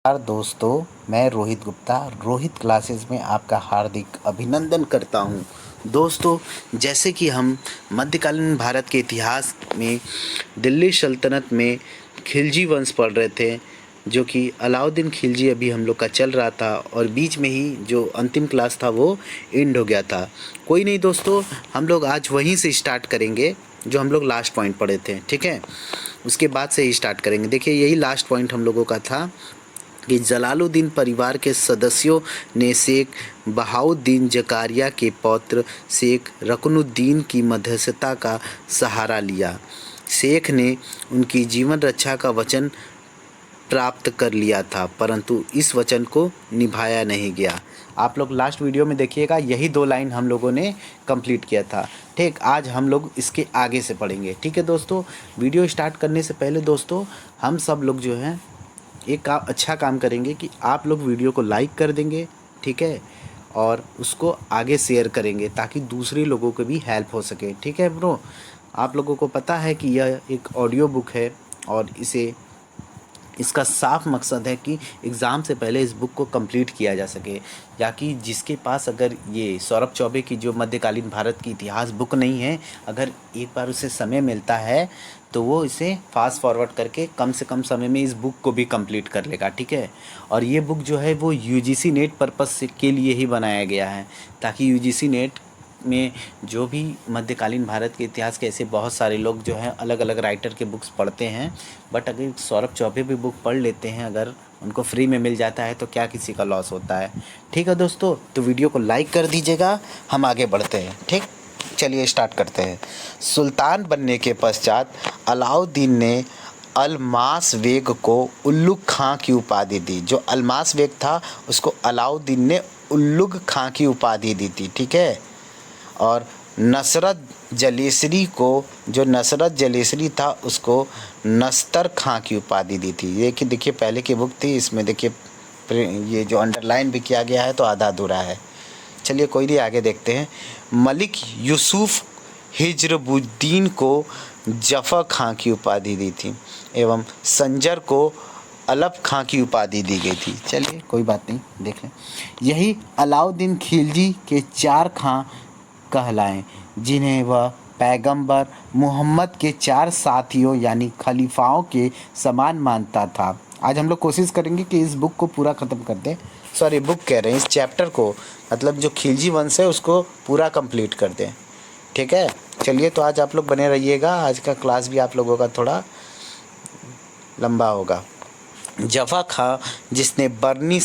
दोस्तों, मैं रोहित गुप्ता रोहित क्लासेस में आपका हार्दिक अभिनंदन करता हूं। दोस्तों, जैसे कि हम मध्यकालीन भारत के इतिहास में दिल्ली सल्तनत में खिलजी वंश पढ़ रहे थे, जो कि अलाउद्दीन खिलजी अभी हम लोग का चल रहा था और बीच में ही जो अंतिम क्लास था वो एंड हो गया था। कोई नहीं दोस्तों, हम लोग आज वहीं से स्टार्ट करेंगे जो हम लोग लास्ट पॉइंट पढ़े थे, ठीक है। उसके बाद से ही स्टार्ट करेंगे। देखिए, यही लास्ट पॉइंट हम लोगों का था कि जलालुद्दीन परिवार के सदस्यों ने शेख बहाउद्दीन जकारिया के पौत्र शेख रकनुद्दीन की मध्यस्थता का सहारा लिया। शेख ने उनकी जीवन रक्षा का वचन प्राप्त कर लिया था, परंतु इस वचन को निभाया नहीं गया। आप लोग लास्ट वीडियो में देखिएगा, यही 2 लाइन हम लोगों ने कंप्लीट किया था। ठीक, आज हम लोग इसके आगे से पढ़ेंगे। ठीक है दोस्तों, वीडियो स्टार्ट करने से पहले दोस्तों हम सब लोग जो हैं एक अच्छा काम करेंगे कि आप लोग वीडियो को लाइक कर देंगे, ठीक है, और उसको आगे शेयर करेंगे ताकि दूसरे लोगों को भी हेल्प हो सके। ठीक है ब्रो, आप लोगों को पता है कि यह एक ऑडियो बुक है और इसका साफ मकसद है कि एग्ज़ाम से पहले इस बुक को कंप्लीट किया जा सके, या कि जिसके पास अगर ये सौरभ चौबे की जो मध्यकालीन भारत की इतिहास बुक नहीं है, अगर एक बार उसे समय मिलता है तो वो इसे फास्ट फॉरवर्ड करके कम से कम समय में इस बुक को भी कंप्लीट कर लेगा। ठीक है, और ये बुक जो है वो यूजीसी नेट पर्पस के लिए ही बनाया गया है, ताकि यूजीसी नेट में जो भी मध्यकालीन भारत के इतिहास के ऐसे बहुत सारे लोग जो हैं अलग अलग राइटर के बुक्स पढ़ते हैं, बट अगर सौरभ चौबे भी बुक पढ़ लेते हैं, अगर उनको फ्री में मिल जाता है तो क्या किसी का लॉस होता है। ठीक है दोस्तों, तो वीडियो को लाइक कर दीजिएगा, हम आगे बढ़ते हैं। ठीक, चलिए स्टार्ट करते हैं। सुल्तान बनने के पश्चात अलाउद्दीन ने अल्मास बेग को उल्लुग खां की उपाधि दी। जो अल्मास बेग था उसको अलाउद्दीन ने उल्लुग खां की उपाधि दी थी, ठीक है। और नसरत जलेसरी को, जो नसरत जलेसरी था उसको नस्तर खां की उपाधि दी थी। ये कि देखिए पहले की बुक थी, इसमें देखिए ये जो अंडरलाइन भी किया गया है तो आधा अधूरा है। चलिए कोई नहीं, आगे देखते हैं। मलिक यूसुफ हिजरबुद्दीन को जफ़र खां की उपाधि दी थी एवं संजर को अलप खां की उपाधि दी गई थी। चलिए कोई बात नहीं, देख लें। यही अलाउद्दीन खिलजी के 4 खां कहलाएं, जिन्हें वह पैगंबर मोहम्मद के 4 साथियों यानी खलीफाओं के समान मानता था। आज हम लोग कोशिश करेंगे कि इस बुक को पूरा ख़त्म कर दें, सॉरी बुक कह रहे हैं, इस चैप्टर को, मतलब जो खिलजी वंश है उसको पूरा कंप्लीट कर दें। ठीक है, चलिए तो आज आप लोग बने रहिएगा, आज का क्लास भी आप लोगों का थोड़ा लंबा होगा। जफ़ा खां, जिसने बर्नी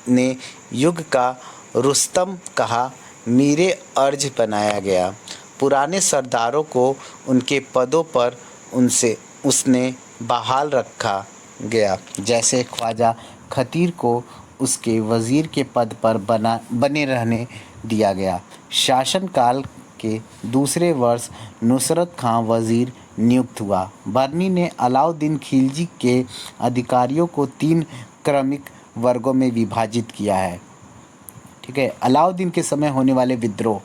ने युग का रुस्तम कहा, मीरे अर्ज बनाया गया। पुराने सरदारों को उनके पदों पर उसने बहाल रखा गया, जैसे ख्वाजा खतीर को उसके वज़ीर के पद पर बने रहने दिया गया। शासनकाल के दूसरे वर्ष नुसरत खां वज़ीर नियुक्त हुआ। बर्नी ने अलाउद्दीन खिलजी के अधिकारियों को 3 क्रमिक वर्गों में विभाजित किया है। ठीक है, अलाउद्दीन के समय होने वाले विद्रोह,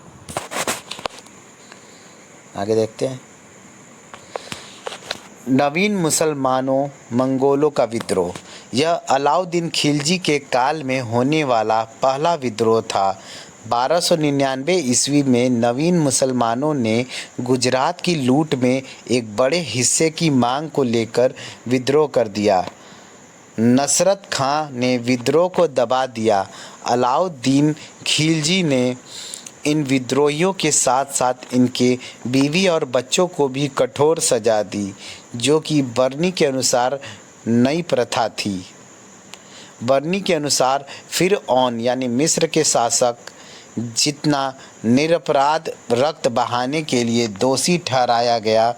आगे देखते हैं। नवीन मुसलमानों मंगोलों का विद्रोह, यह अलाउद्दीन खिलजी के काल में होने वाला पहला विद्रोह था। 1299 ईस्वी में नवीन मुसलमानों ने गुजरात की लूट में एक बड़े हिस्से की मांग को लेकर विद्रोह कर दिया। नसरत खां ने विद्रोह को दबा दिया। अलाउद्दीन खिलजी ने इन विद्रोहियों के साथ साथ इनके बीवी और बच्चों को भी कठोर सजा दी, जो कि बर्नी के अनुसार नई प्रथा थी। बर्नी के अनुसार फिरऔन यानी मिस्र के शासक जितना निरपराध रक्त बहाने के लिए दोषी ठहराया गया,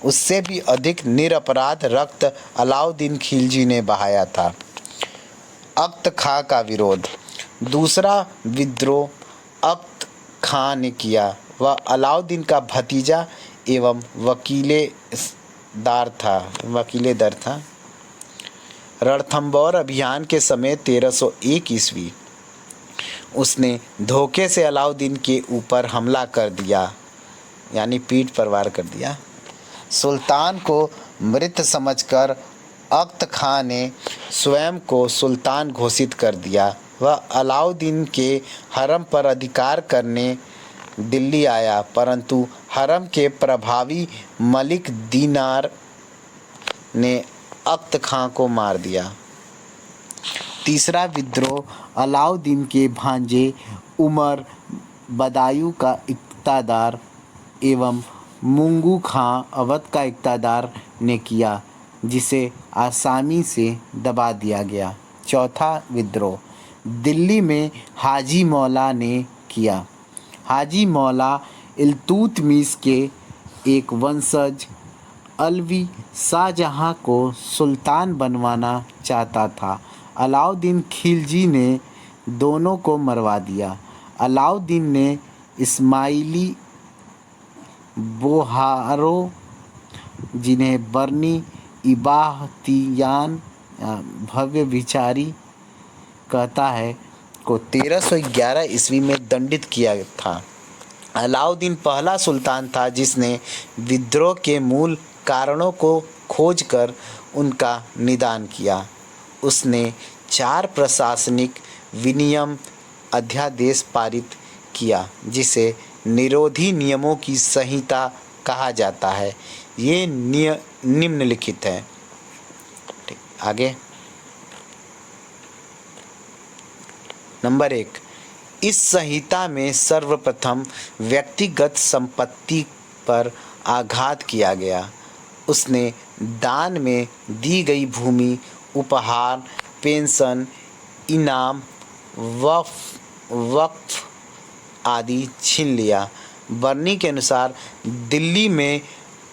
उससे भी अधिक निरपराध रक्त अलाउद्दीन खिलजी ने बहाया था। अख्त खां का विरोध, दूसरा विद्रोह अख्त खां ने किया। वह अलाउद्दीन का भतीजा एवं वकीलेदर था। रणथंबोर अभियान के समय 1301 ईस्वी उसने धोखे से अलाउद्दीन के ऊपर हमला कर दिया, यानी पीठ पर वार कर दिया। सुल्तान को मृत समझकर अख्त खां ने स्वयं को सुल्तान घोषित कर दिया। वह अलाउद्दीन के हरम पर अधिकार करने दिल्ली आया, परंतु हरम के प्रभावी मलिक दीनार ने अख्त खां को मार दिया। तीसरा विद्रोह अलाउद्दीन के भांजे उमर बदायूं का इक़्तिदार एवं मुंगू खां अवध का इक़्तिदार ने किया, जिसे आसानी से दबा दिया गया। चौथा विद्रोह दिल्ली में हाजी मौला ने किया। हाजी मौला इल्तुतमिश के एक वंशज अलवी शाहजहां को सुल्तान बनवाना चाहता था। अलाउद्दीन खिलजी ने दोनों को मरवा दिया। अलाउद्दीन ने इस्माइली बोहारो, जिन्हें बरनी इबाहतियान भव्य विचारी कहता है, को 1311 ईस्वी में दंडित किया था। अलाउद्दीन पहला सुल्तान था जिसने विद्रोह के मूल कारणों को खोजकर उनका निदान किया। उसने 4 प्रशासनिक विनियम अध्यादेश पारित किया, जिसे निरोधी नियमों की संहिता कहा जाता है। ये निम्नलिखित है। आगे नंबर 1, इस संहिता में सर्वप्रथम व्यक्तिगत संपत्ति पर आघात किया गया। उसने दान में दी गई भूमि, उपहार, पेंशन, इनाम, वक्फ आदि छीन लिया। बरनी के अनुसार दिल्ली में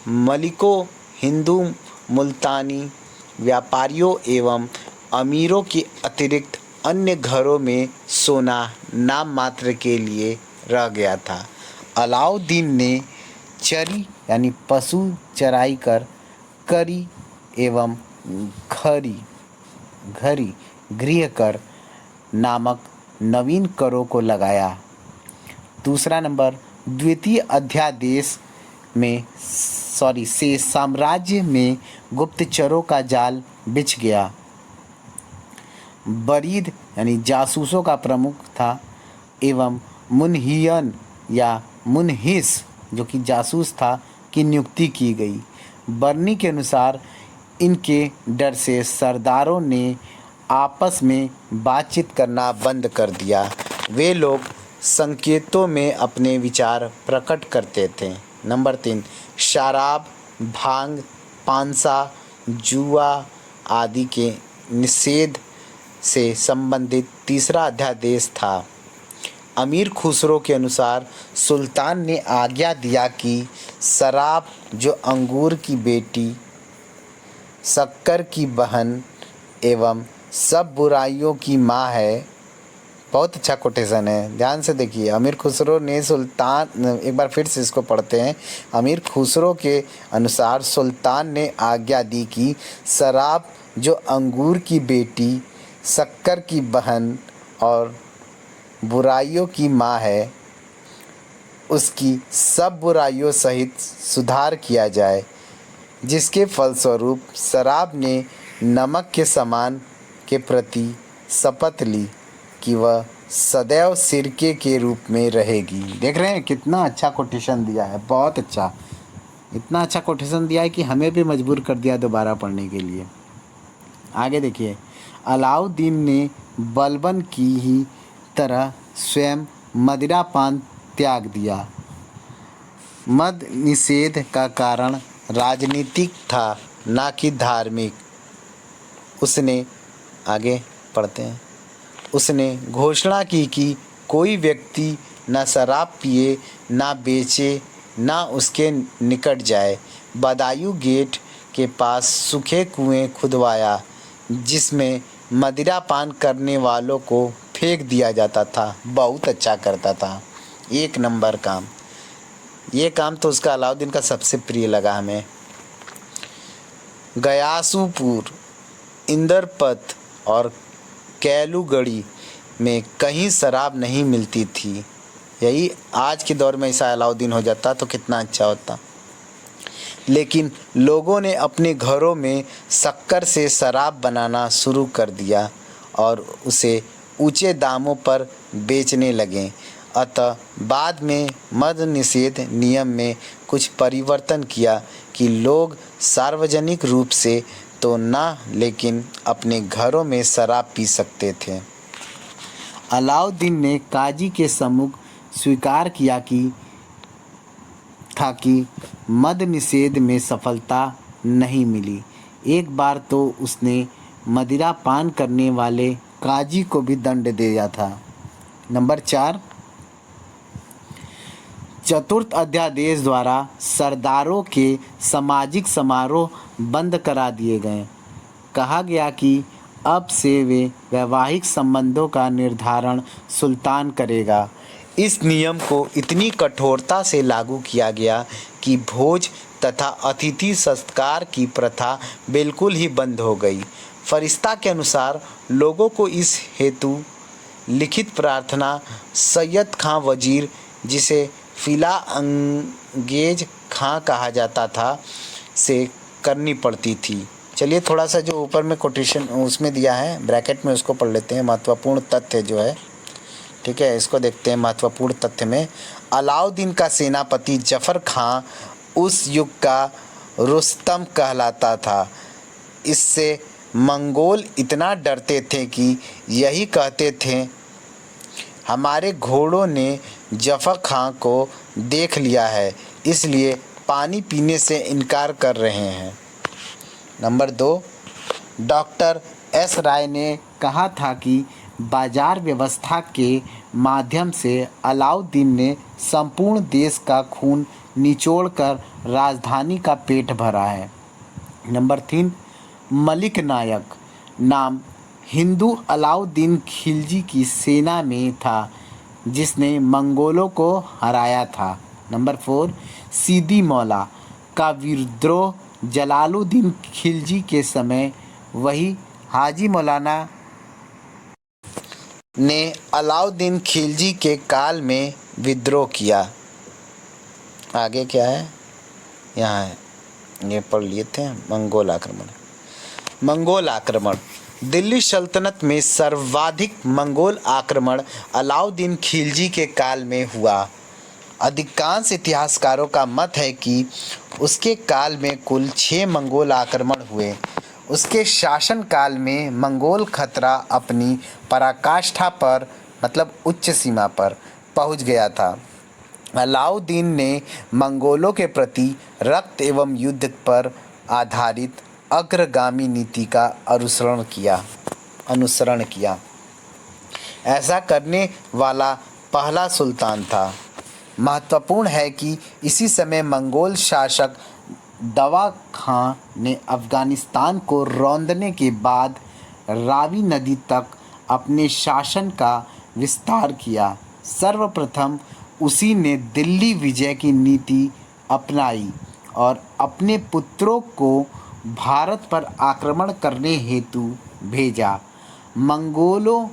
मलिकों, हिंदू मुल्तानी व्यापारियों एवं अमीरों के अतिरिक्त अन्य घरों में सोना नाम मात्र के लिए रह गया था। अलाउद्दीन ने चरी यानी पशु चराई कर करी एवं घरी गृह कर नामक नवीन करों को लगाया। दूसरा नंबर, द्वितीय अध्यादेश में से साम्राज्य में गुप्तचरों का जाल बिछ गया। बरीद यानी जासूसों का प्रमुख था एवं मुनहियन या मुनहिस जो कि जासूस था की नियुक्ति की गई। बरनी के अनुसार इनके डर से सरदारों ने आपस में बातचीत करना बंद कर दिया। वे लोग संकेतों में अपने विचार प्रकट करते थे। नंबर 3, शराब, भांग, पांसा, जुआ आदि के निषेध से संबंधित तीसरा अध्यादेश था। अमीर खुसरो के अनुसार सुल्तान ने आज्ञा दिया कि शराब जो अंगूर की बेटी, शक्कर की बहन एवं सब बुराइयों की माँ है। बहुत अच्छा कोटेशन है, ध्यान से देखिए। अमीर खुसरो ने सुल्तान, एक बार फिर से इसको पढ़ते हैं। अमीर खुसरो के अनुसार सुल्तान ने आज्ञा दी कि शराब जो अंगूर की बेटी, शक्कर की बहन और बुराइयों की माँ है, उसकी सब बुराइयों सहित सुधार किया जाए, जिसके फलस्वरूप शराब ने नमक के समान के प्रति शपथ ली कि वह सदैव सिरके के रूप में रहेगी। देख रहे हैं कितना अच्छा कोटेशन दिया है, बहुत अच्छा। इतना अच्छा कोटेशन दिया है कि हमें भी मजबूर कर दिया दोबारा पढ़ने के लिए। आगे देखिए, अलाउद्दीन ने बलबन की ही तरह स्वयं मदिरापान त्याग दिया। मद निषेध का कारण राजनीतिक था, ना कि धार्मिक। उसने, आगे पढ़ते हैं, उसने घोषणा की कि कोई व्यक्ति न शराब पिए, ना बेचे, ना उसके निकट जाए। बदायूं गेट के पास सूखे कुएं खुदवाया, जिसमें मदिरापान करने वालों को फेंक दिया जाता था। बहुत अच्छा करता था, 1 नंबर काम। ये काम तो उसका अलाउद्दीन का सबसे प्रिय लगा हमें। गयासूपुर, इंदरपत और कैलूगढ़ी में कहीं शराब नहीं मिलती थी। यही आज के दौर में ऐसा अलाउद्दीन हो जाता तो कितना अच्छा होता। लेकिन लोगों ने अपने घरों में शक्कर से शराब बनाना शुरू कर दिया और उसे ऊंचे दामों पर बेचने लगे। अतः बाद में मद्य निषेध नियम में कुछ परिवर्तन किया कि लोग सार्वजनिक रूप से तो ना, लेकिन अपने घरों में शराब पी सकते थे। अलाउद्दीन ने काजी के सम्मुख स्वीकार किया कि मद्य निषेध में सफलता नहीं मिली। एक बार तो उसने मदिरा पान करने वाले काजी को भी दंड दिया था। नंबर 4, चतुर्थ अध्यादेश द्वारा सरदारों के सामाजिक समारोह बंद करा दिए गए। कहा गया कि अब से वे वैवाहिक संबंधों का निर्धारण सुल्तान करेगा। इस नियम को इतनी कठोरता से लागू किया गया कि भोज तथा अतिथि सत्कार की प्रथा बिल्कुल ही बंद हो गई। फरिश्ता के अनुसार लोगों को इस हेतु लिखित प्रार्थना सैयद खां वजीर, जिसे फिला अंगेज खां कहा जाता था, से करनी पड़ती थी। चलिए थोड़ा सा जो ऊपर में कोटेशन उसमें दिया है ब्रैकेट में उसको पढ़ लेते हैं। महत्वपूर्ण तथ्य जो है, ठीक है, इसको देखते हैं। महत्वपूर्ण तथ्य में अलाउद्दीन का सेनापति जफ़र खां उस युग का रुस्तम कहलाता था। इससे मंगोल इतना डरते थे कि यही कहते थे, हमारे घोड़ों ने जफ़र खां को देख लिया है, इसलिए पानी पीने से इनकार कर रहे हैं। नंबर 2, डॉक्टर एस राय ने कहा था कि बाजार व्यवस्था के माध्यम से अलाउद्दीन ने संपूर्ण देश का खून निचोड़कर राजधानी का पेट भरा है। नंबर 3, मलिक नायक नाम हिंदू अलाउद्दीन खिलजी की सेना में था, जिसने मंगोलों को हराया था। नंबर 4, सीदी मौला का विद्रोह जलालुद्दीन खिलजी के समय वही हाजी मौलाना ने अलाउद्दीन खिलजी के काल में विद्रोह किया। आगे क्या है, यहाँ है, ये पढ़ लिए थे। मंगोल आक्रमण दिल्ली सल्तनत में सर्वाधिक मंगोल आक्रमण अलाउद्दीन खिलजी के काल में हुआ। अधिकांश इतिहासकारों का मत है कि उसके काल में कुल 6 मंगोल आक्रमण हुए। उसके शासनकाल में मंगोल खतरा अपनी पराकाष्ठा पर, मतलब उच्च सीमा पर पहुंच गया था। अलाउद्दीन ने मंगोलों के प्रति रक्त एवं युद्ध पर आधारित अग्रगामी नीति का अनुसरण किया। ऐसा करने वाला पहला सुल्तान था। महत्वपूर्ण है कि इसी समय मंगोल शासक दवा खां ने अफ़गानिस्तान को रौंदने के बाद रावी नदी तक अपने शासन का विस्तार किया। सर्वप्रथम उसी ने दिल्ली विजय की नीति अपनाई और अपने पुत्रों को भारत पर आक्रमण करने हेतु भेजा। मंगोलों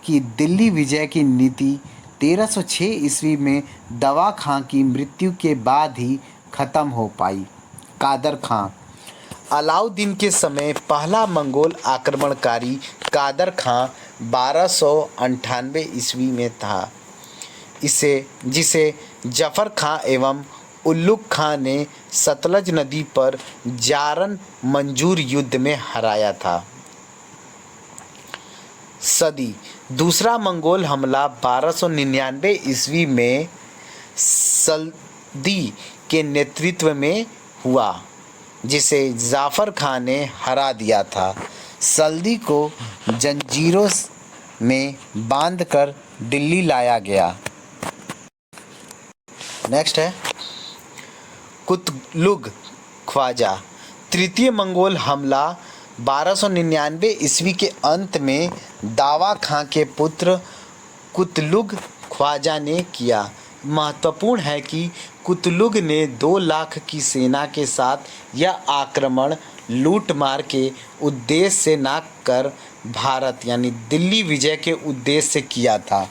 की दिल्ली विजय की नीति 1306 ईस्वी में दवा खां की मृत्यु के बाद ही खत्म हो पाई। कादर खां अलाउद्दीन के समय पहला मंगोल आक्रमणकारी कादर खां 1298 ईस्वी में था, जिसे जफ़र खां एवं उल्लुग खां ने सतलज नदी पर जारन मंजूर युद्ध में हराया था। सदी दूसरा मंगोल हमला 1299 ईस्वी में सल्दी के नेतृत्व में हुआ, जिसे जाफ़र खां ने हरा दिया था। सल्दी को जंजीरों में बांधकर दिल्ली लाया गया। नेक्स्ट है कुतलुग ख्वाजा। तृतीय मंगोल हमला 1299 ईस्वी के अंत में दावा खां के पुत्र कुतलुग ख्वाजा ने किया। महत्वपूर्ण है कि कुतलुग ने 2 लाख की सेना के साथ यह आक्रमण लूटमार के उद्देश्य से न कर भारत यानी दिल्ली विजय के उद्देश्य से किया था।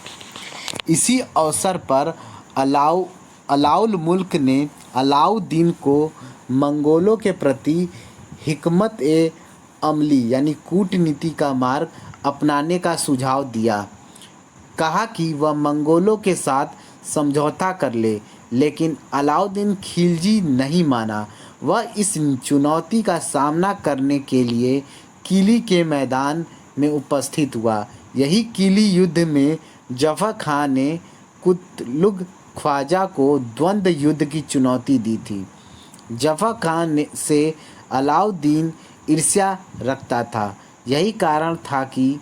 इसी अवसर पर अलाउल मुल्क ने अलाउद्दीन को मंगोलों के प्रति हिकमत ए अमली यानी कूटनीति का मार्ग अपनाने का सुझाव दिया। कहा कि वह मंगोलों के साथ समझौता कर ले, लेकिन अलाउद्दीन खिलजी नहीं माना। वह इस चुनौती का सामना करने के लिए किली के मैदान में उपस्थित हुआ। यही किली युद्ध में जफ़र खान ने कुतलुग ख्वाजा को द्वंद्व युद्ध की चुनौती दी थी। जफ़र खान से अलाउद्दीन ईर्ष्या रखता था। यही कारण था कि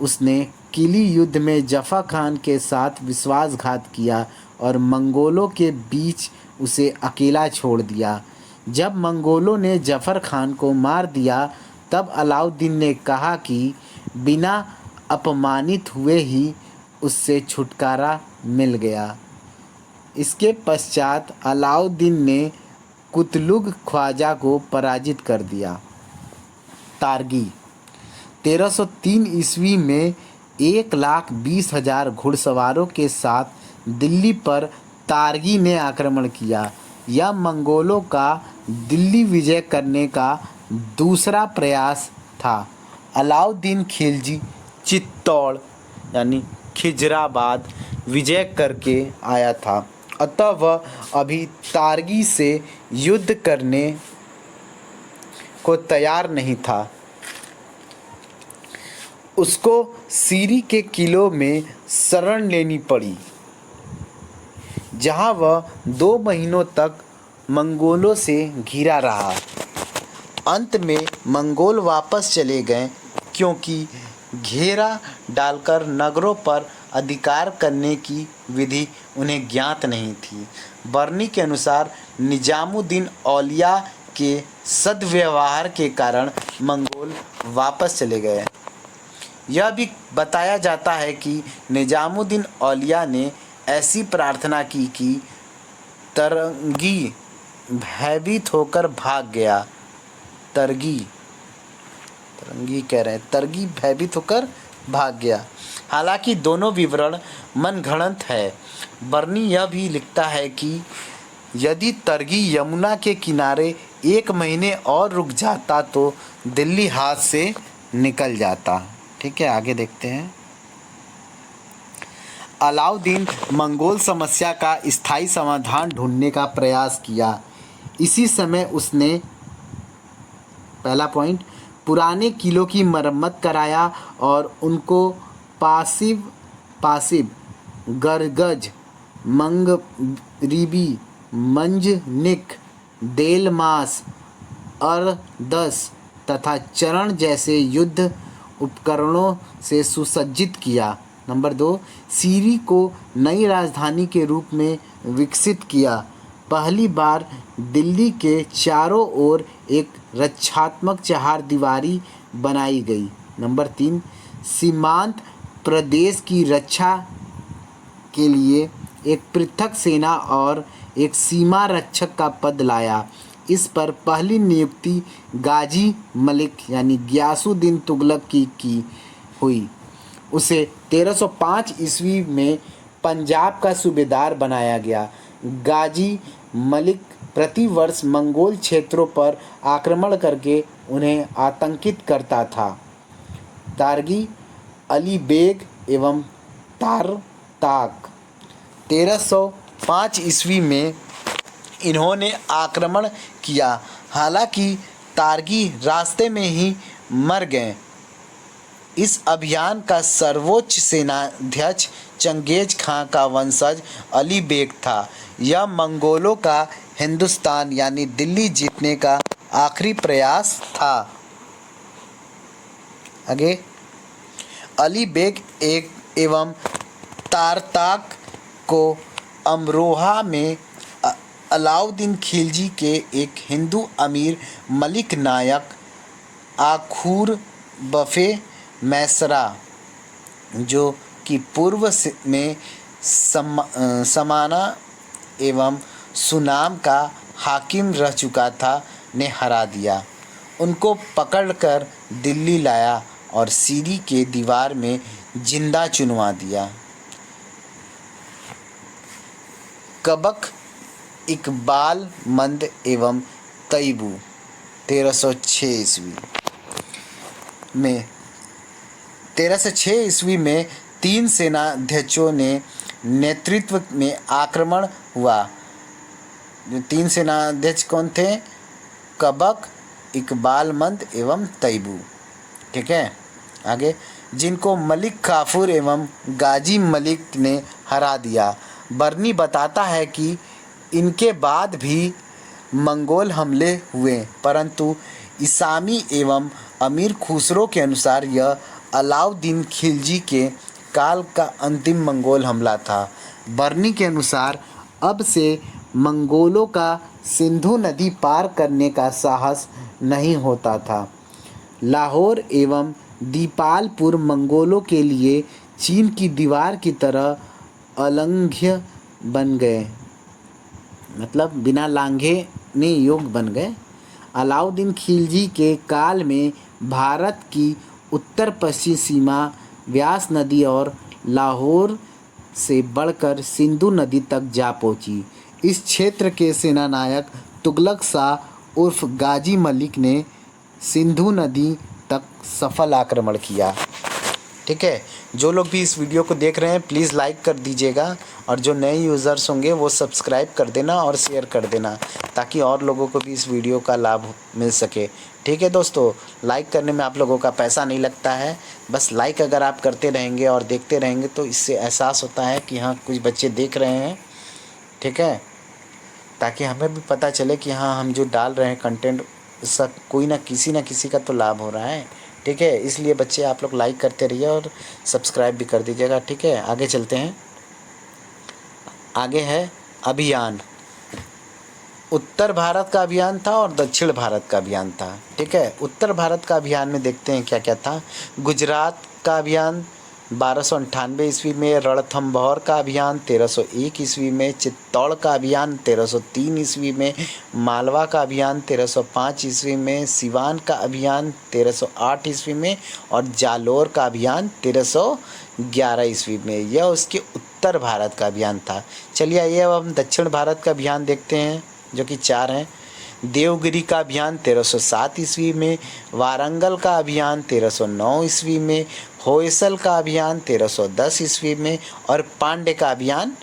उसने किली युद्ध में जफ़र खान के साथ विश्वासघात किया और मंगोलों के बीच उसे अकेला छोड़ दिया। जब मंगोलों ने जफ़र खान को मार दिया तब अलाउद्दीन ने कहा कि बिना अपमानित हुए ही उससे छुटकारा मिल गया। इसके पश्चात अलाउद्दीन ने कुतलुग ख्वाजा को पराजित कर दिया। तारगी 1303 ईस्वी में 1,20,000 घुड़सवारों के साथ दिल्ली पर तारगी ने आक्रमण किया। यह मंगोलों का दिल्ली विजय करने का दूसरा प्रयास था। अलाउद्दीन खिलजी चित्तौड़ यानी खिजराबाद विजय करके आया था, अतः वह अभी तारगी से युद्ध करने को तैयार नहीं था। उसको सीरी के किलों में शरण लेनी पड़ी, जहां वह 2 महीनों तक मंगोलों से घिरा रहा। अंत में मंगोल वापस चले गए, क्योंकि घेरा डालकर नगरों पर अधिकार करने की विधि उन्हें ज्ञात नहीं थी। बर्नी के अनुसार निजामुद्दीन औलिया के सद्व्यवहार के कारण मंगोल वापस चले गए। यह भी बताया जाता है कि निजामुद्दीन औलिया ने ऐसी प्रार्थना की कि तरंगी भयभीत होकर भाग गया। तरंगी भयभीत होकर भाग गया। हालांकि दोनों विवरण मनगढ़ंत है। बर्नी यह भी लिखता है कि यदि तरगी यमुना के किनारे 1 महीने और रुक जाता तो दिल्ली हाथ से निकल जाता। ठीक है, आगे देखते हैं। अलाउद्दीन मंगोल समस्या का स्थायी समाधान ढूंढने का प्रयास किया। इसी समय उसने पहला पॉइंट पुराने किलों की मरम्मत कराया और उनको पासिब गरगज मंगरीबी मंजनिक देलमास अरदस तथा चरण जैसे युद्ध उपकरणों से सुसज्जित किया। नंबर 2, सीरी को नई राजधानी के रूप में विकसित किया। पहली बार दिल्ली के चारों ओर एक रक्षात्मक चहारदीवारी बनाई गई। नंबर 3, सीमांत प्रदेश की रक्षा के लिए एक पृथक सेना और एक सीमा रक्षक का पद लाया। इस पर पहली नियुक्ति गाजी मलिक यानी गियासुद्दीन तुगलक की हुई। उसे 1305 ईस्वी में पंजाब का सूबेदार बनाया गया। गाजी मलिक प्रतिवर्ष मंगोल क्षेत्रों पर आक्रमण करके उन्हें आतंकित करता था। तारगी, अली बेग एवं तारताक 1305 ईस्वी में इन्होंने आक्रमण किया। हालांकि तारगी रास्ते में ही मर गए। इस अभियान का सर्वोच्च सेनाध्यक्ष चंगेज खां का वंशज अली बेग था। यह मंगोलों का हिंदुस्तान यानी दिल्ली जीतने का आखिरी प्रयास था। आगे अली बेग एवं तारताक को अमरोहा में अलाउद्दीन खिलजी के एक हिंदू अमीर मलिक नायक आखूर बफे मैसरा, जो कि पूर्व में समाना एवं सुनाम का हाकिम रह चुका था, ने हरा दिया। उनको पकड़कर दिल्ली लाया और सीरी के दीवार में जिंदा चुनवा दिया। कबक इकबाल मंद एवं तैयबू 1306 ईस्वी में 1306 ईस्वी में 3 सेनाध्यक्षों ने नेतृत्व में आक्रमण हुआ। जो 3 सेनाध्यक्ष कौन थे? कबक, इकबाल मंद एवं तैयबू। ठीक है, आगे, जिनको मलिक काफूर एवं गाजी मलिक ने हरा दिया। बर्नी बताता है कि इनके बाद भी मंगोल हमले हुए, परंतु इसामी एवं अमीर खुसरो के अनुसार यह अलाउद्दीन खिलजी के काल का अंतिम मंगोल हमला था। बर्नी के अनुसार अब से मंगोलों का सिंधु नदी पार करने का साहस नहीं होता था। लाहौर एवं दीपालपुर मंगोलों के लिए चीन की दीवार की तरह अलंघ्य बन गए, मतलब बिना लांघे ने योग बन गए। अलाउद्दीन खिलजी के काल में भारत की उत्तर पश्चिमी सीमा व्यास नदी और लाहौर से बढ़कर सिंधु नदी तक जा पहुंची। इस क्षेत्र के सेनानायक तुगलक शाह उर्फ गाजी मलिक ने सिंधु नदी तक सफल आक्रमण किया। ठीक है, जो लोग भी इस वीडियो को देख रहे हैं प्लीज़ लाइक कर दीजिएगा, और जो नए यूज़र्स होंगे वो सब्सक्राइब कर देना और शेयर कर देना, ताकि और लोगों को भी इस वीडियो का लाभ मिल सके। ठीक है दोस्तों, लाइक करने में आप लोगों का पैसा नहीं लगता है, बस लाइक अगर आप करते रहेंगे और देखते रहेंगे तो इससे एहसास होता है कि हाँ कुछ बच्चे देख रहे हैं। ठीक है, ताकि हमें भी पता चले कि हाँ हम जो डाल रहे हैं कंटेंट सब कोई ना किसी का तो लाभ हो रहा है। ठीक है, इसलिए बच्चे आप लोग लाइक करते रहिए और सब्सक्राइब भी कर दीजिएगा। ठीक है, आगे चलते हैं। आगे है अभियान। उत्तर भारत का अभियान था और दक्षिण भारत का अभियान था। ठीक है, उत्तर भारत का अभियान में देखते हैं क्या क्या था। गुजरात का अभियान 1298 ईस्वी में, रणथंभौर का अभियान 1301 ईस्वी में, चित्तौड़ का अभियान 1303 ईस्वी में, मालवा का अभियान 1305 ईस्वी में, सिवान का अभियान 1308 ईस्वी में और जालोर का अभियान 1311 ईस्वी में। यह उसके उत्तर भारत का अभियान था। चलिए आइए अब हम दक्षिण भारत का अभियान देखते हैं, जो कि 4 हैं। देवगिरी का अभियान 1307 ईस्वी में, वारंगल का अभियान 1309 ईस्वी में, होयसल का अभियान 1310 ईस्वी में और पांडे का अभियान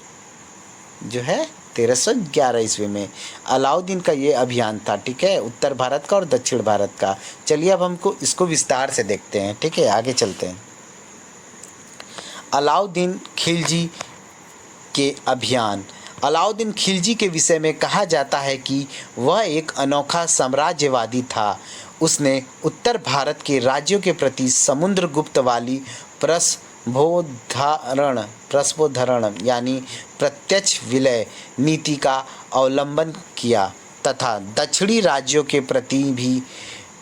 जो है 1311 ईस्वी में। अलाउद्दीन का ये अभियान था। ठीक है, उत्तर भारत का और दक्षिण भारत का। चलिए अब हमको इसको विस्तार से देखते हैं। ठीक है, आगे चलते हैं। अलाउद्दीन खिलजी के अभियान। अलाउद्दीन खिलजी के विषय में कहा जाता है कि वह एक अनोखा साम्राज्यवादी था। उसने उत्तर भारत के राज्यों के प्रति समुद्रगुप्त वाली प्रस्फोधरण यानी प्रत्यक्ष विलय नीति का अवलंबन किया तथा दक्षिणी राज्यों के प्रति भी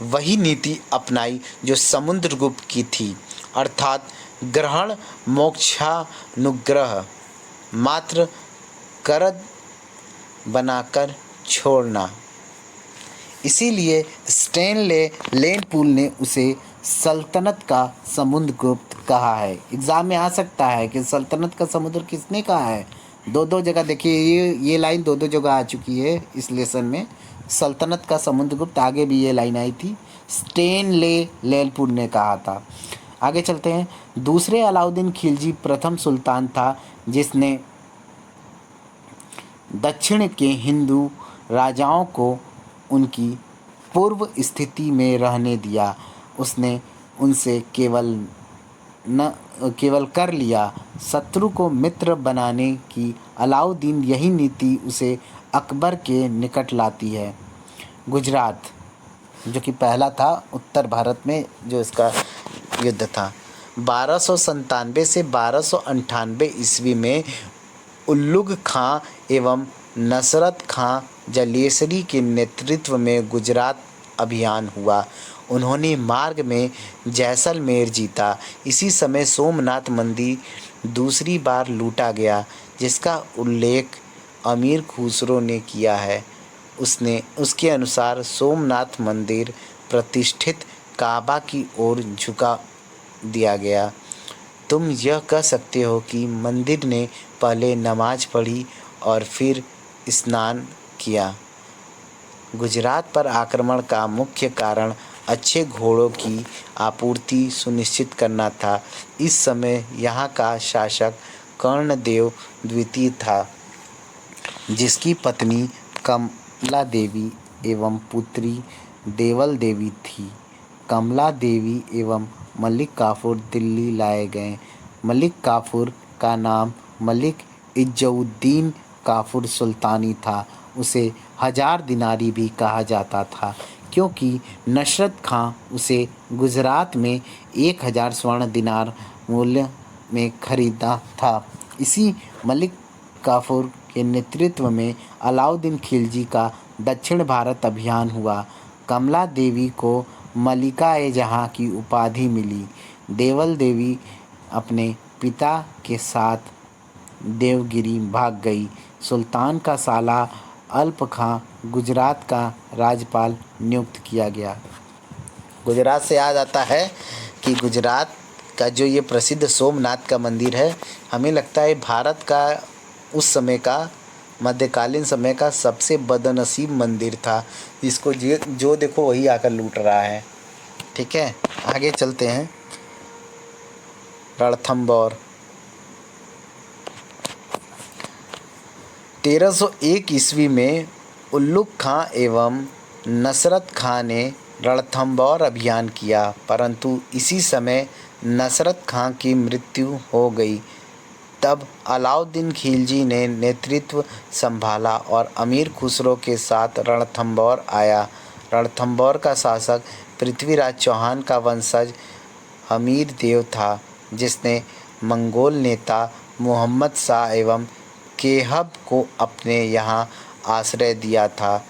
वही नीति अपनाई जो समुद्रगुप्त की थी, अर्थात ग्रहण मोक्षानुग्रह, मात्र करद बनाकर छोड़ना। इसीलिए स्टेनले लेनपूल ने उसे सल्तनत का समुद्रगुप्त कहा है। एग्ज़ाम में आ सकता है कि सल्तनत का समुद्र किसने कहा है। दो जगह देखिए, ये लाइन दो जगह आ चुकी है इस लेसन में। सल्तनत का समुद्रगुप्त, आगे भी ये लाइन आई थी, स्टेनले लेनपूल ने कहा था। आगे चलते हैं। दूसरे अलाउद्दीन खिलजी प्रथम सुल्तान था जिसने दक्षिण के हिंदू राजाओं को उनकी पूर्व स्थिति में रहने दिया। उसने उनसे केवल कर लिया शत्रु को मित्र बनाने की। अलाउद्दीन यही नीति उसे अकबर के निकट लाती है। गुजरात, जो कि पहला था उत्तर भारत में जो इसका युद्ध था, 1297 से 1298 ईस्वी में उल्लुग खां एवं नसरत खां जलेसरी के नेतृत्व में गुजरात अभियान हुआ। उन्होंने मार्ग में जैसलमेर जीता। इसी समय सोमनाथ मंदिर दूसरी बार लूटा गया, जिसका उल्लेख अमीर खुसरो ने किया है। उसके अनुसार सोमनाथ मंदिर प्रतिष्ठित काबा की ओर झुका दिया गया। तुम यह कह सकते हो कि मंदिर ने पहले नमाज पढ़ी और फिर स्नान किया। गुजरात पर आक्रमण का मुख्य कारण अच्छे घोड़ों की आपूर्ति सुनिश्चित करना था। इस समय यहाँ का शासक कर्णदेव द्वितीय था, जिसकी पत्नी कमला देवी एवं पुत्री देवल देवी थी। कमला देवी एवं मलिक काफूर दिल्ली लाए गए। मलिक काफूर का नाम मलिक इज्जुद्दीन काफूर सुल्तानी था। उसे हजार दिनारी भी कहा जाता था, क्योंकि नसरत खां उसे गुजरात में 1000 स्वर्ण दिनार मूल्य में खरीदा था। इसी मलिक काफूर के नेतृत्व में अलाउद्दीन खिलजी का दक्षिण भारत अभियान हुआ। कमला देवी को मलिका-ए-जहां की उपाधि मिली। देवल देवी अपने पिता के साथ देवगिरी भाग गई। सुल्तान का साला अल्प खां गुजरात का राज्यपाल नियुक्त किया गया। गुजरात से याद आता है कि गुजरात का जो ये प्रसिद्ध सोमनाथ का मंदिर है, हमें लगता है भारत का उस समय का मध्यकालीन समय का सबसे बदनसीब मंदिर था, जिसको जो देखो वही आकर लूट रहा है। ठीक है, आगे चलते हैं। रणथंभौर 1301 ईस्वी में उल्लुग खां एवं नसरत खां ने रणथंभौर अभियान किया, परंतु इसी समय नसरत खां की मृत्यु हो गई। तब अलाउद्दीन खिलजी ने नेतृत्व संभाला और अमीर खुसरो के साथ रणथंभौर आया। रणथंभौर का शासक पृथ्वीराज चौहान का वंशज हमीर देव था, जिसने मंगोल नेता मुहम्मद शाह एवं केहब को अपने यहाँ आश्रय दिया था।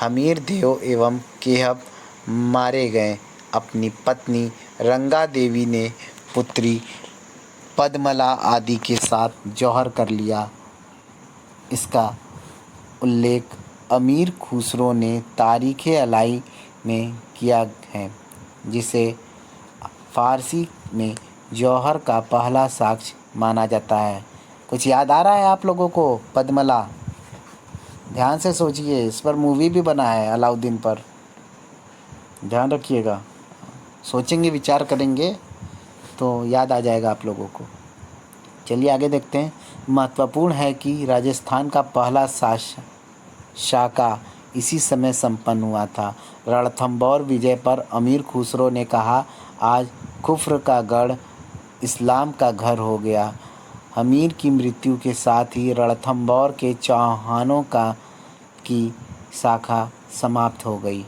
हमीर देव एवं केहब मारे गए। अपनी पत्नी रंगा देवी ने पुत्री पद्मला आदि के साथ जौहर कर लिया। इसका उल्लेख अमीर खुसरो ने तारीख़-ए-अलाई में किया है, जिसे फ़ारसी में जौहर का पहला साक्ष्य माना जाता है। कुछ याद आ रहा है आप लोगों को? पद्मला, ध्यान से सोचिए, इस पर मूवी भी बना है अलाउद्दीन पर, ध्यान रखिएगा। सोचेंगे, विचार करेंगे तो याद आ जाएगा आप लोगों को। चलिए आगे देखते हैं। महत्वपूर्ण है कि राजस्थान का पहला शाका इसी समय संपन्न हुआ था। रणथंभौर विजय पर अमीर खुसरो ने कहा, आज कुफ्र का गढ़ इस्लाम का घर हो गया। हमीर की मृत्यु के साथ ही रणथंभौर के चौहानों की शाखा समाप्त हो गई।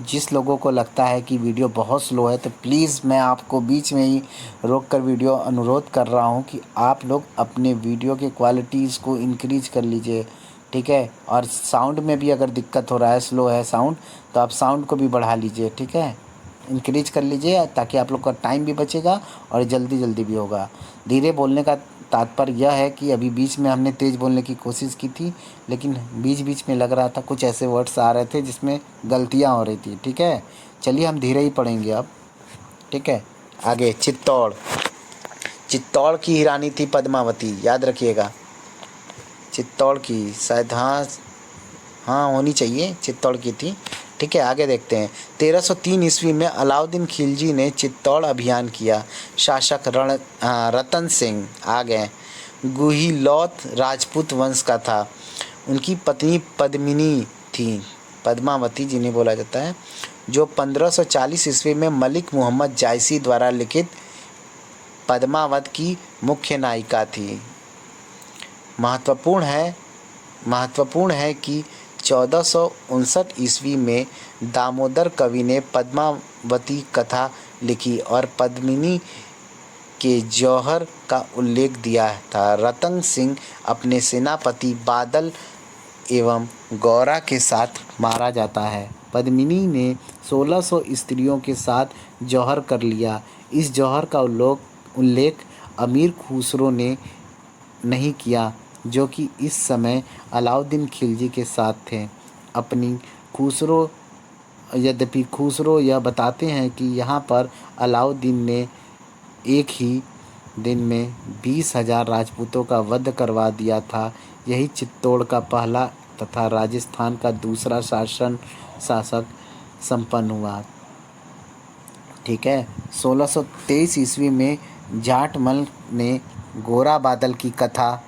जिस लोगों को लगता है कि वीडियो बहुत स्लो है, तो प्लीज़ मैं आपको बीच में ही रोक कर वीडियो अनुरोध कर रहा हूं कि आप लोग अपने वीडियो के क्वालिटीज़ को इंक्रीज कर लीजिए। ठीक है, और साउंड में भी अगर दिक्कत हो रहा है, स्लो है साउंड, तो आप साउंड को भी बढ़ा लीजिए। ठीक है, इंक्रीज कर लीजिए, ताकि आप लोग का टाइम भी बचेगा और जल्दी भी होगा। धीरे बोलने का तात्पर्य यह है कि अभी बीच में हमने तेज़ बोलने की कोशिश की थी, लेकिन बीच में लग रहा था कुछ ऐसे वर्ड्स आ रहे थे जिसमें गलतियां हो रही थी। ठीक है, चलिए हम धीरे ही पढ़ेंगे अब। ठीक है, आगे चित्तौड़ की ही रानी थी पद्मावती, याद रखिएगा। चित्तौड़ की शायद, हाँ होनी चाहिए, चित्तौड़ की थी। ठीक है, आगे देखते हैं। 1303 ईस्वी में अलाउद्दीन खिलजी ने चित्तौड़ अभियान किया। शासक रतन सिंह आ गए। गुहिलौत राजपूत वंश का था। उनकी पत्नी पद्मिनी थी, पद्मावती जिन्हें बोला जाता है, जो 1540 ईस्वी में मलिक मुहम्मद जायसी द्वारा लिखित पद्मावत की मुख्य नायिका थी। महत्वपूर्ण है कि 1459 ईस्वी में दामोदर कवि ने पद्मावती कथा लिखी और पद्मिनी के जौहर का उल्लेख दिया था। रतन सिंह अपने सेनापति बादल एवं गौरा के साथ मारा जाता है। पद्मिनी ने 1600 स्त्रियों के साथ जौहर कर लिया। इस जौहर का उल्लेख अमीर खुसरो ने नहीं किया, जो कि इस समय अलाउद्दीन खिलजी के साथ थे। यद्यपि खुसरो यह बताते हैं कि यहाँ पर अलाउद्दीन ने एक ही दिन में 20,000 राजपूतों का वध करवा दिया था। यही चित्तौड़ का पहला तथा राजस्थान का दूसरा शासक संपन्न हुआ। ठीक है। 1623 ईस्वी में जाटमल ने गोरा बादल की कथा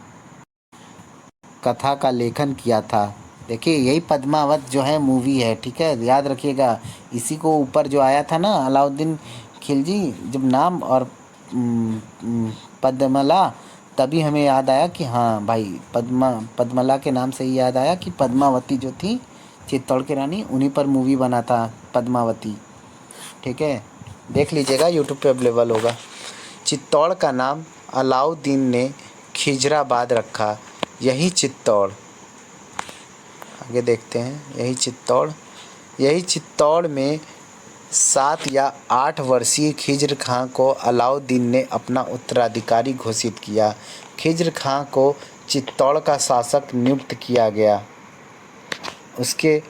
का लेखन किया था। देखिए यही पद्मावत जो है मूवी है। ठीक है, याद रखिएगा। इसी को ऊपर जो आया था ना अलाउद्दीन खिलजी, जब नाम और पद्मला, तभी हमें याद आया कि हाँ भाई पद्मला के नाम से ही याद आया कि पद्मावती जो थी चित्तौड़ की रानी, उन्हीं पर मूवी बना था पद्मावती। ठीक है, देख लीजिएगा, यूट्यूब पे अवेलेबल होगा। चित्तौड़ का नाम अलाउद्दीन ने खिजराबाद रखा। यही चित्तौड़, आगे देखते हैं, यही चित्तौड़ में 7 या 8 वर्षीय खिज्र खां को अलाउद्दीन ने अपना उत्तराधिकारी घोषित किया। खिज्र खां को चित्तौड़ का शासक नियुक्त किया गया। उसके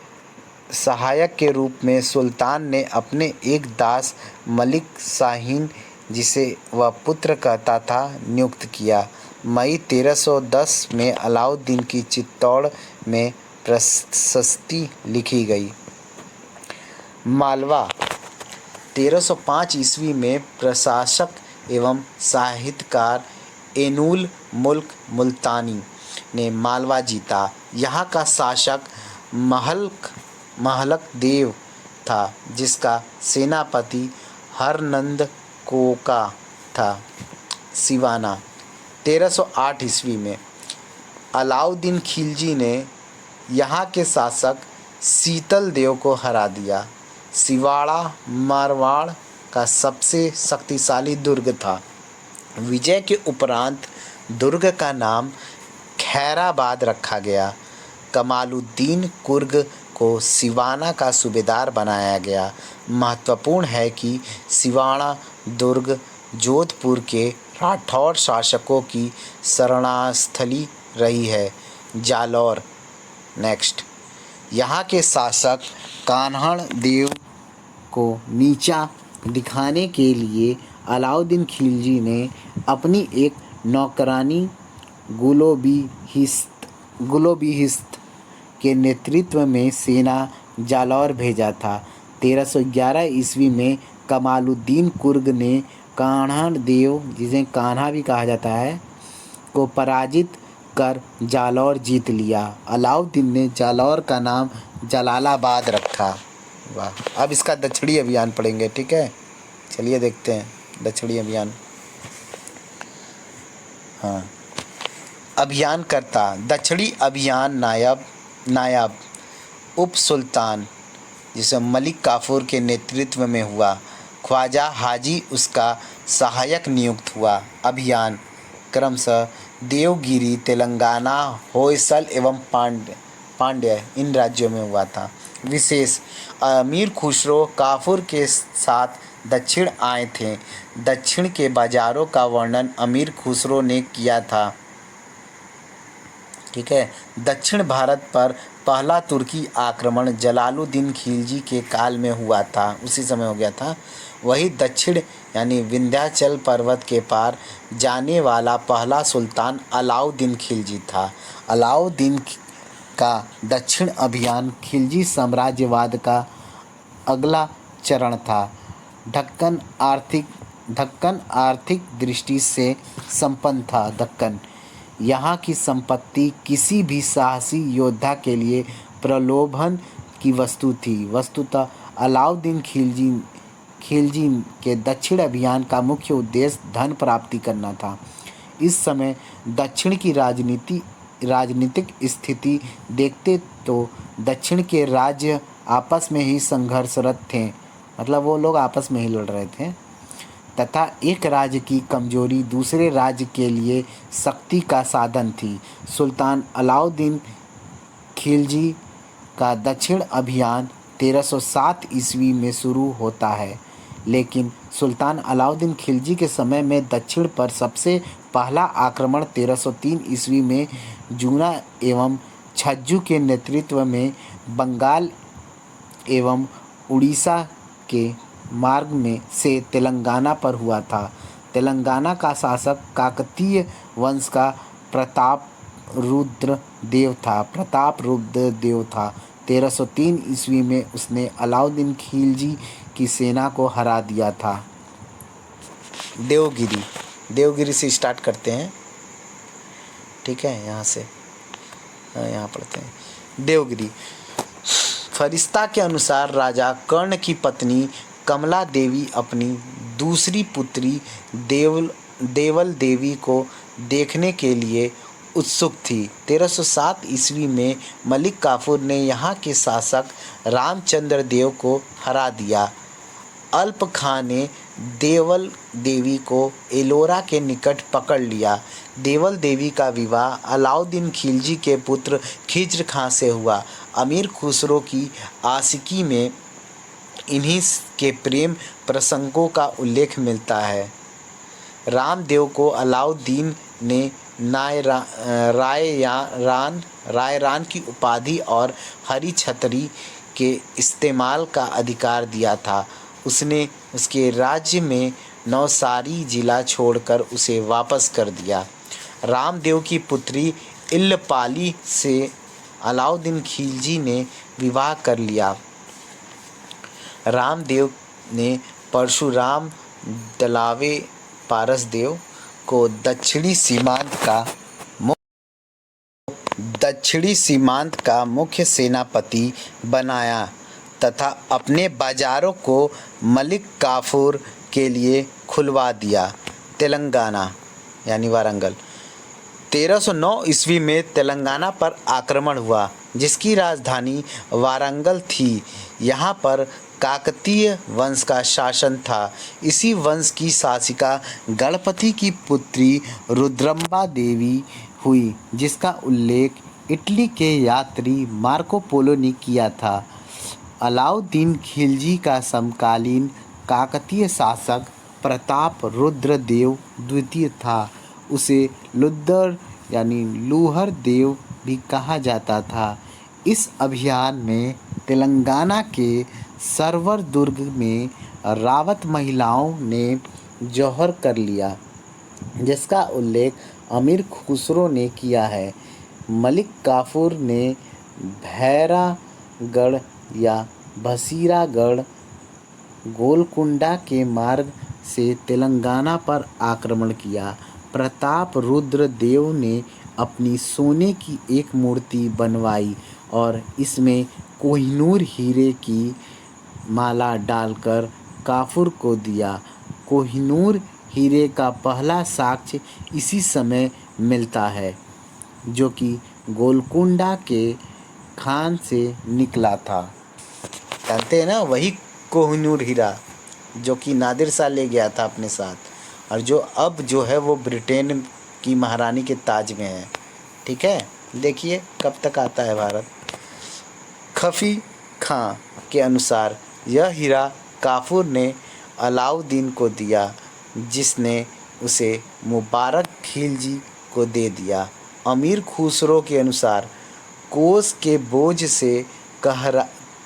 सहायक के रूप में सुल्तान ने अपने एक दास मलिक शाहीन, जिसे वह पुत्र कहता था, नियुक्त किया। मई 1310 में अलाउद्दीन की चित्तौड़ में प्रशस्ति लिखी गई। मालवा 1305 ईस्वी में प्रशासक एवं साहित्यकार एनुल मुल्क मुल्तानी ने मालवा जीता। यहाँ का शासक महलक देव था, जिसका सेनापति हरनंद कोका था। सिवाना 1308 ईस्वी में अलाउद्दीन खिलजी ने यहाँ के शासक शीतल देव को हरा दिया। सिवाड़ा मारवाड़ का सबसे शक्तिशाली दुर्ग था। विजय के उपरांत दुर्ग का नाम खैराबाद रखा गया। कमालुद्दीन कुर्ग को सिवाना का सूबेदार बनाया गया। महत्वपूर्ण है कि सिवाना दुर्ग जोधपुर के राठौर शासकों की शरणास्थली रही है। जालौर नेक्स्ट, यहाँ के शासक कान्हड़ देव को नीचा दिखाने के लिए अलाउद्दीन खिलजी ने अपनी एक नौकरानी गुलोबिहिस्त के नेतृत्व में सेना जालौर भेजा था। 1311 ईस्वी में कमालुद्दीन कुर्ग ने कान्हड़ देव, जिसे कान्हा भी कहा जाता है, को पराजित कर जालौर जीत लिया। अलाउद्दीन ने जालौर का नाम जलालाबाद रखा। वाह, अब इसका दक्षिणी अभियान पढ़ेंगे। ठीक है, चलिए देखते हैं दक्षिणी अभियान। हाँ, अभियानकर्ता दक्षिणी अभियान नायब उप सुल्तान, जिसे मलिक काफूर के नेतृत्व में हुआ। ख्वाजा हाजी उसका सहायक नियुक्त हुआ। अभियान क्रमशः देवगिरी, तेलंगाना, होयसल एवं पांड्य इन राज्यों में हुआ था। विशेष, अमीर खुसरो काफूर के साथ दक्षिण आए थे। दक्षिण के बाजारों का वर्णन अमीर खुसरो ने किया था। ठीक है, दक्षिण भारत पर पहला तुर्की आक्रमण जलालुद्दीन खिलजी के काल में हुआ था, उसी समय हो गया था। वही दक्षिण यानी विंध्याचल पर्वत के पार जाने वाला पहला सुल्तान अलाउद्दीन खिलजी था। अलाउद्दीन का दक्षिण अभियान खिलजी साम्राज्यवाद का अगला चरण था। दक्कन आर्थिक दृष्टि से संपन्न था। दक्कन यहाँ की संपत्ति किसी भी साहसी योद्धा के लिए प्रलोभन की वस्तु थी। वस्तुतः अलाउद्दीन खिलजी के दक्षिण अभियान का मुख्य उद्देश्य धन प्राप्ति करना था। इस समय दक्षिण की राजनीतिक स्थिति देखते तो दक्षिण के राज्य आपस में ही संघर्षरत थे, मतलब वो लोग आपस में ही लड़ रहे थे, तथा एक राज्य की कमजोरी दूसरे राज्य के लिए शक्ति का साधन थी। सुल्तान अलाउद्दीन खिलजी का दक्षिण अभियान 1307 ईस्वी में शुरू होता है, लेकिन सुल्तान अलाउद्दीन खिलजी के समय में दक्षिण पर सबसे पहला आक्रमण 1303 ईस्वी में जूना एवं छज्जू के नेतृत्व में बंगाल एवं उड़ीसा के मार्ग में से तेलंगाना पर हुआ था। तेलंगाना का शासक काकतीय वंश का प्रतापरुद्र देव था। 1303 ईस्वी में उसने अलाउद्दीन खिलजी की सेना को हरा दिया था। देवगिरी से स्टार्ट करते हैं, ठीक है। यहाँ से यहाँ पढ़ते हैं। देवगिरी। फरिश्ता के अनुसार राजा कर्ण की पत्नी कमला देवी अपनी दूसरी पुत्री देवल देवी को देखने के लिए उत्सुक थी। 1307 ईस्वी में मलिक काफूर ने यहाँ के शासक रामचंद्र देव को हरा दिया। अल्प खां ने देवल देवी को एलोरा के निकट पकड़ लिया। देवल देवी का विवाह अलाउद्दीन खिलजी के पुत्र खिज्र खां से हुआ। अमीर खुसरो की आशिकी में इन्हीं के प्रेम प्रसंगों का उल्लेख मिलता है। रामदेव को अलाउद्दीन ने रायरान की उपाधि और हरी छतरी के इस्तेमाल का अधिकार दिया था। उसने उसके राज्य में नवसारी जिला छोड़कर उसे वापस कर दिया। रामदेव की पुत्री इल्लपाली से अलाउद्दीन खिलजी ने विवाह कर लिया। रामदेव ने परशुराम दलावे पारसदेव को दक्षिणी सीमांत का मुख्य सेनापति बनाया तथा अपने बाजारों को मलिक काफूर के लिए खुलवा दिया। तेलंगाना यानी वारंगल। 1309 ईस्वी में तेलंगाना पर आक्रमण हुआ, जिसकी राजधानी वारंगल थी। यहाँ पर काकतीय वंश का शासन था। इसी वंश की शासिका गणपति की पुत्री रुद्रम्बा देवी हुई, जिसका उल्लेख इटली के यात्री मार्को पोलो ने किया था। अलाउद्दीन खिलजी का समकालीन काकतीय शासक प्रतापरुद्र देव द्वितीय था। उसे लुद्दर यानी लूहर देव भी कहा जाता था। इस अभियान में तेलंगाना के सरवर दुर्ग में रावत महिलाओं ने जौहर कर लिया, जिसका उल्लेख अमीर खुसरो ने किया है। मलिक काफूर ने भैरागढ़ या भसीरागढ़ गोलकुंडा के मार्ग से तेलंगाना पर आक्रमण किया। प्रतापरुद्र देव ने अपनी सोने की एक मूर्ति बनवाई और इसमें कोहिनूर हीरे की माला डालकर काफूर को दिया। कोहिनूर हीरे का पहला साक्ष्य इसी समय मिलता है, जो कि गोलकुंडा के खान से निकला था। जानते हैं ना, वही कोहिनूर हीरा जो कि नादिर शाह ले गया था अपने साथ, और जो अब जो है वो ब्रिटेन की महारानी के ताज में है। ठीक है, देखिए कब तक आता है भारत। खफी खां के अनुसार यह हीरा काफूर ने अलाउद्दीन को दिया, जिसने उसे मुबारक खिलजी को दे दिया। अमीर खुसरो के अनुसार कोस के बोझ से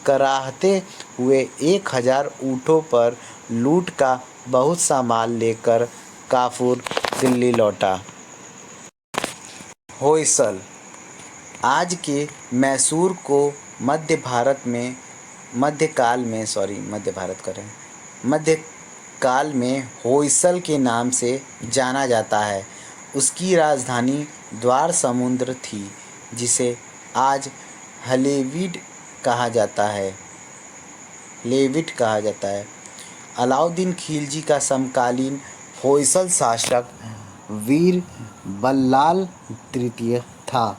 कराहते हुए 1000 ऊँटों पर लूट का बहुत सा माल लेकर काफूर दिल्ली लौटा। होयसल आज के मैसूर को मध्यकाल में होयसल के नाम से जाना जाता है। उसकी राजधानी द्वार समुद्र थी, जिसे आज लेविट कहा जाता है। अलाउद्दीन खिलजी का समकालीन होयसल शासक वीर बल्लाल तृतीय था।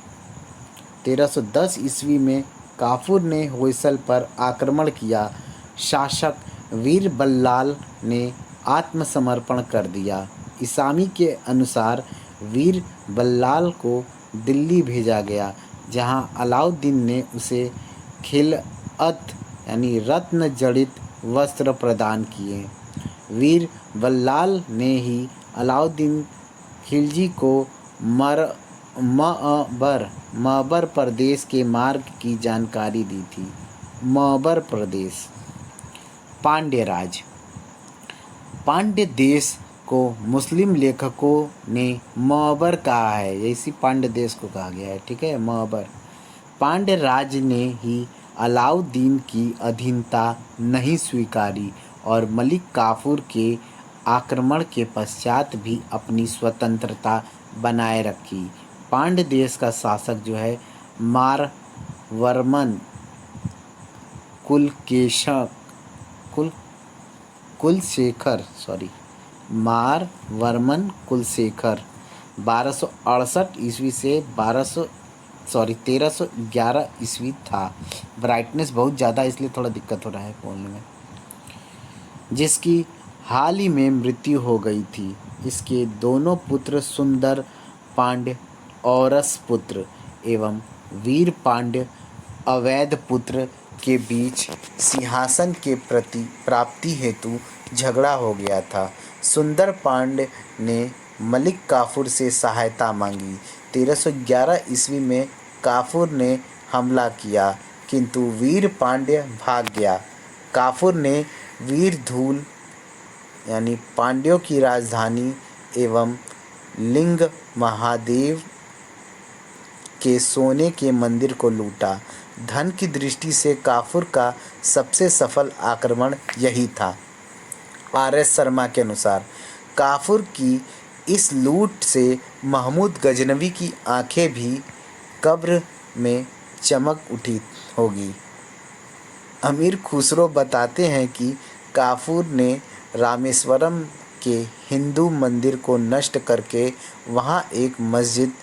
1310 ईस्वी में काफूर ने होयसल पर आक्रमण किया। शासक वीर बल्लाल ने आत्मसमर्पण कर दिया। ईसामी के अनुसार वीर बल्लाल को दिल्ली भेजा गया, जहां अलाउद्दीन ने उसे खिलअत यानी रत्न जड़ित वस्त्र प्रदान किए। वीर बल्लाल ने ही अलाउद्दीन खिलजी को मबर प्रदेश के मार्ग की जानकारी दी थी। मबर प्रदेश। पांड्य राज। पांड्य देश को मुस्लिम लेखकों ने मौबर कहा है, इसी पांड्य देश को कहा गया है, ठीक है, मौबर। पांड्य राज्य ने ही अलाउद्दीन की अधीनता नहीं स्वीकारी और मलिक काफूर के आक्रमण के पश्चात भी अपनी स्वतंत्रता बनाए रखी। पांड्य देश का शासक जो है मारवर्मन कुलकेशक कुल कुलशेखर सॉरी मारवर्मन कुलशेखर 1268 ईस्वी से 1311 ईस्वी था। ब्राइटनेस बहुत ज़्यादा इसलिए थोड़ा दिक्कत हो रहा है बोलने में। जिसकी हाल ही में मृत्यु हो गई थी। इसके दोनों पुत्र सुंदर पांड्य औरस पुत्र एवं वीर पांड्य अवैध पुत्र के बीच सिंहासन के प्रति प्राप्ति हेतु झगड़ा हो गया था। सुंदर पांड्य ने मलिक काफूर से सहायता मांगी। 1311 ईस्वी में काफूर ने हमला किया किंतु वीर पांड्य भाग गया। काफूर ने वीर धूल यानी पांड्यों की राजधानी एवं लिंग महादेव के सोने के मंदिर को लूटा। धन की दृष्टि से काफूर का सबसे सफल आक्रमण यही था। आर.एस. शर्मा के अनुसार काफूर की इस लूट से महमूद गजनवी की आंखें भी कब्र में चमक उठी होगी। अमीर खुसरो बताते हैं कि काफूर ने रामेश्वरम के हिंदू मंदिर को नष्ट करके वहां एक मस्जिद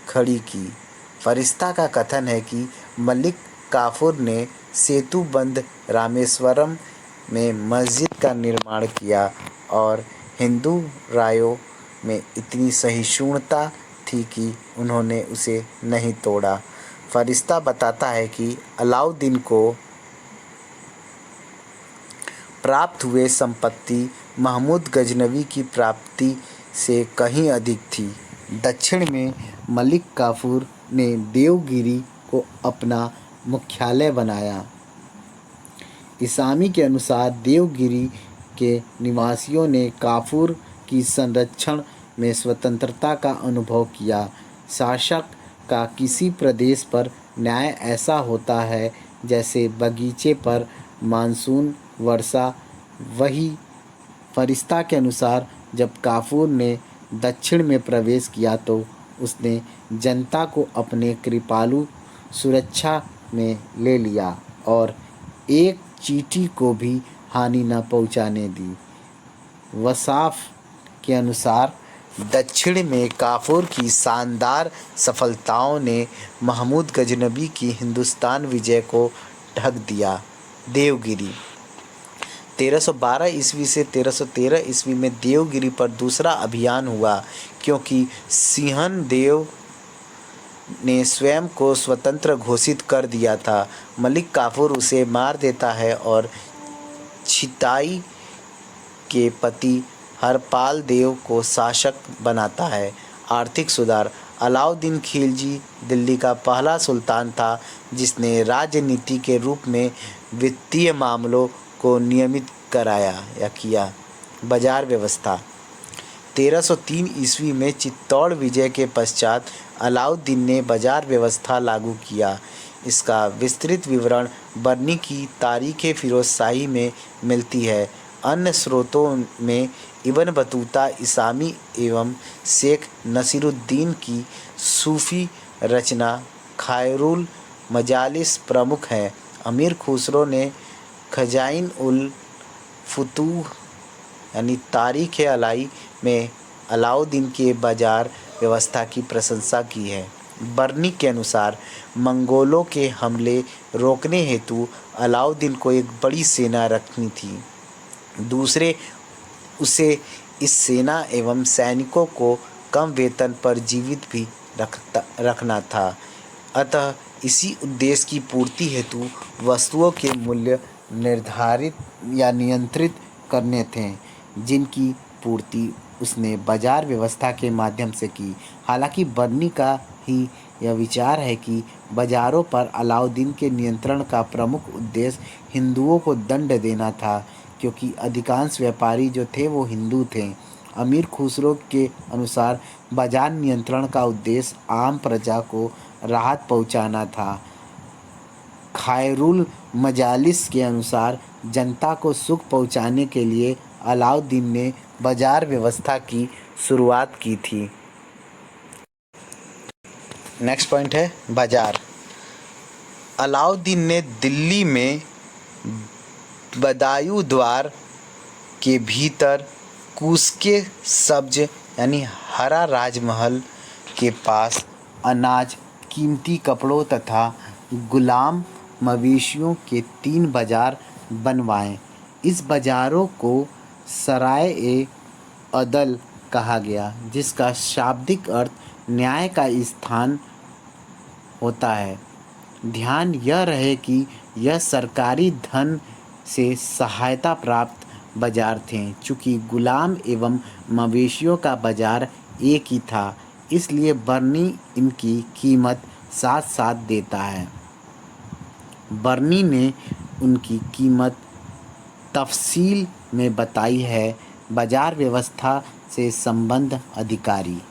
खड़ी की। फरिश्ता का कथन है कि मलिक काफूर ने सेतुबंद रामेश्वरम में मस्जिद का निर्माण किया और हिंदू रायों में इतनी सहिष्णुता थी कि उन्होंने उसे नहीं तोड़ा। फरिश्ता बताता है कि अलाउद्दीन को प्राप्त हुए संपत्ति महमूद गजनवी की प्राप्ति से कहीं अधिक थी। दक्षिण में मलिक काफूर ने देवगिरी को अपना मुख्यालय बनाया। इसामी के अनुसार देवगिरी के निवासियों ने काफूर की संरक्षण में स्वतंत्रता का अनुभव किया। शासक का किसी प्रदेश पर न्याय ऐसा होता है जैसे बगीचे पर मानसून वर्षा। वही फरिश्ता के अनुसार जब काफूर ने दक्षिण में प्रवेश किया तो उसने जनता को अपने कृपालु सुरक्षा में ले लिया और एक चींटी को भी हानि न पहुंचाने दी। वसाफ के अनुसार दक्षिण में काफूर की शानदार सफलताओं ने महमूद गजनवी की हिंदुस्तान विजय को ढक दिया। देवगिरी 1312 ईस्वी से 1313 ईस्वी में देवगिरी पर दूसरा अभियान हुआ क्योंकि सिंहन देव ने स्वयं को स्वतंत्र घोषित कर दिया था। मलिक काफूर उसे मार देता है और छिताई के पति हरपाल देव को शासक बनाता है। आर्थिक सुधार अलाउद्दीन खिलजी दिल्ली का पहला सुल्तान था जिसने राजनीति के रूप में वित्तीय मामलों को नियमित कराया या किया। बाजार व्यवस्था 1303 ईस्वी में चित्तौड़ विजय के पश्चात अलाउद्दीन ने बाजार व्यवस्था लागू किया। इसका विस्तृत विवरण बर्नी की तारीख़ फिरोज़शाही में मिलती है। अन्य स्रोतों में इब्न बतूता इसामी एवं शेख नसीरुद्दीन की सूफ़ी रचना खायरुल मजालिस प्रमुख हैं। अमीर खुसरो ने खजाइन उल फुतूह यानी तारीख़ अलाई में अलाउद्दीन के बाजार व्यवस्था की प्रशंसा की है। बर्नी के अनुसार मंगोलों के हमले रोकने हेतु अलाउद्दीन को एक बड़ी सेना रखनी थी। दूसरे उसे इस सेना एवं सैनिकों को कम वेतन पर जीवित भी रखना था। अतः इसी उद्देश्य की पूर्ति हेतु वस्तुओं के मूल्य निर्धारित या नियंत्रित करने थे जिनकी पूर्ति उसने बाजार व्यवस्था के माध्यम से की। हालांकि बर्नी का ही यह विचार है कि बाजारों पर अलाउद्दीन के नियंत्रण का प्रमुख उद्देश्य हिंदुओं को दंड देना था क्योंकि अधिकांश व्यापारी जो थे वो हिंदू थे। अमीर खुसरो के अनुसार बाजार नियंत्रण का उद्देश्य आम प्रजा को राहत पहुंचाना था। खायरुल मजालिस के अनुसार जनता को सुख पहुंचाने के लिए अलाउद्दीन ने बाजार व्यवस्था की शुरुआत की थी। नेक्स्ट पॉइंट है बाजार। अलाउद्दीन ने दिल्ली में बदायूं द्वार के भीतर कुस्के सब्ज यानी हरा राजमहल के पास अनाज, कीमती कपड़ों तथा गुलाम मवेशियों के 3 बाजार बनवाए। इस बाजारों को सराय ए अदल कहा गया, जिसका शाब्दिक अर्थ न्याय का स्थान होता है। ध्यान यह रहे कि यह सरकारी धन से सहायता प्राप्त बाजार थे। चूँकि गुलाम एवं मवेशियों का बाजार एक ही था, इसलिए बर्नी इनकी कीमत साथ साथ देता है। बर्नी ने उनकी कीमत तफसील में बताई है। बाजार व्यवस्था से संबंध अधिकारी।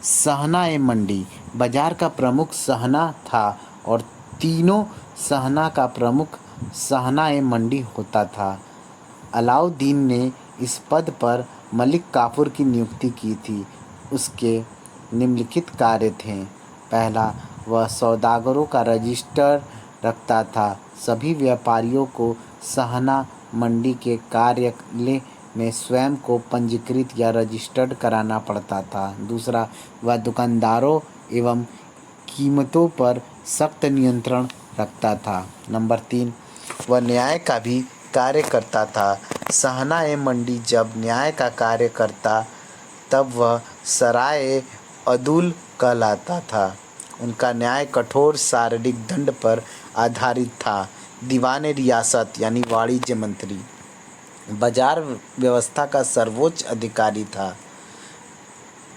सहना ए मंडी बाजार का प्रमुख सहना था और तीनों सहना का प्रमुख सहना ए मंडी होता था। अलाउद्दीन ने इस पद पर मलिक काफूर की नियुक्ति की थी। उसके निम्नलिखित कार्य थे। पहला, वह सौदागरों का रजिस्टर रखता था। सभी व्यापारियों को सहना मंडी के कार्यालय में स्वयं को पंजीकृत या रजिस्टर्ड कराना पड़ता था। दूसरा, वह दुकानदारों एवं कीमतों पर सख्त नियंत्रण रखता था। नंबर 3, वह न्याय का भी कार्य करता था। सहना ए मंडी जब न्याय का कार्य करता तब वह सराय ए अदूल कहलाता था। उनका न्याय कठोर शारीरिक दंड पर आधारित था। दीवान ए रियासत यानी वाणिज्य मंत्री बाजार व्यवस्था का सर्वोच्च अधिकारी था।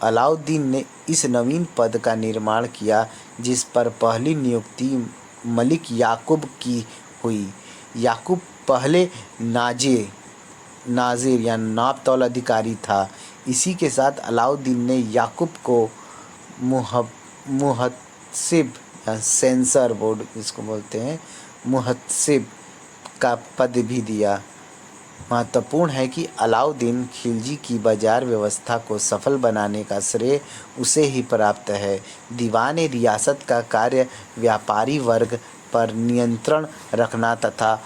अलाउद्दीन ने इस नवीन पद का निर्माण किया, जिस पर पहली नियुक्ति मलिक याकूब की हुई। याकूब पहले नाजिर या नाप तौल अधिकारी था। इसी के साथ अलाउद्दीन ने याकूब को मुहत्सिब या सेंसर बोर्ड जिसको बोलते हैं मुहत्सिब का पद भी दिया। महत्वपूर्ण है कि अलाउद्दीन खिलजी की बाजार व्यवस्था को सफल बनाने का श्रेय उसे ही प्राप्त है। दीवान ए रियासत का कार्य व्यापारी वर्ग पर नियंत्रण रखना तथा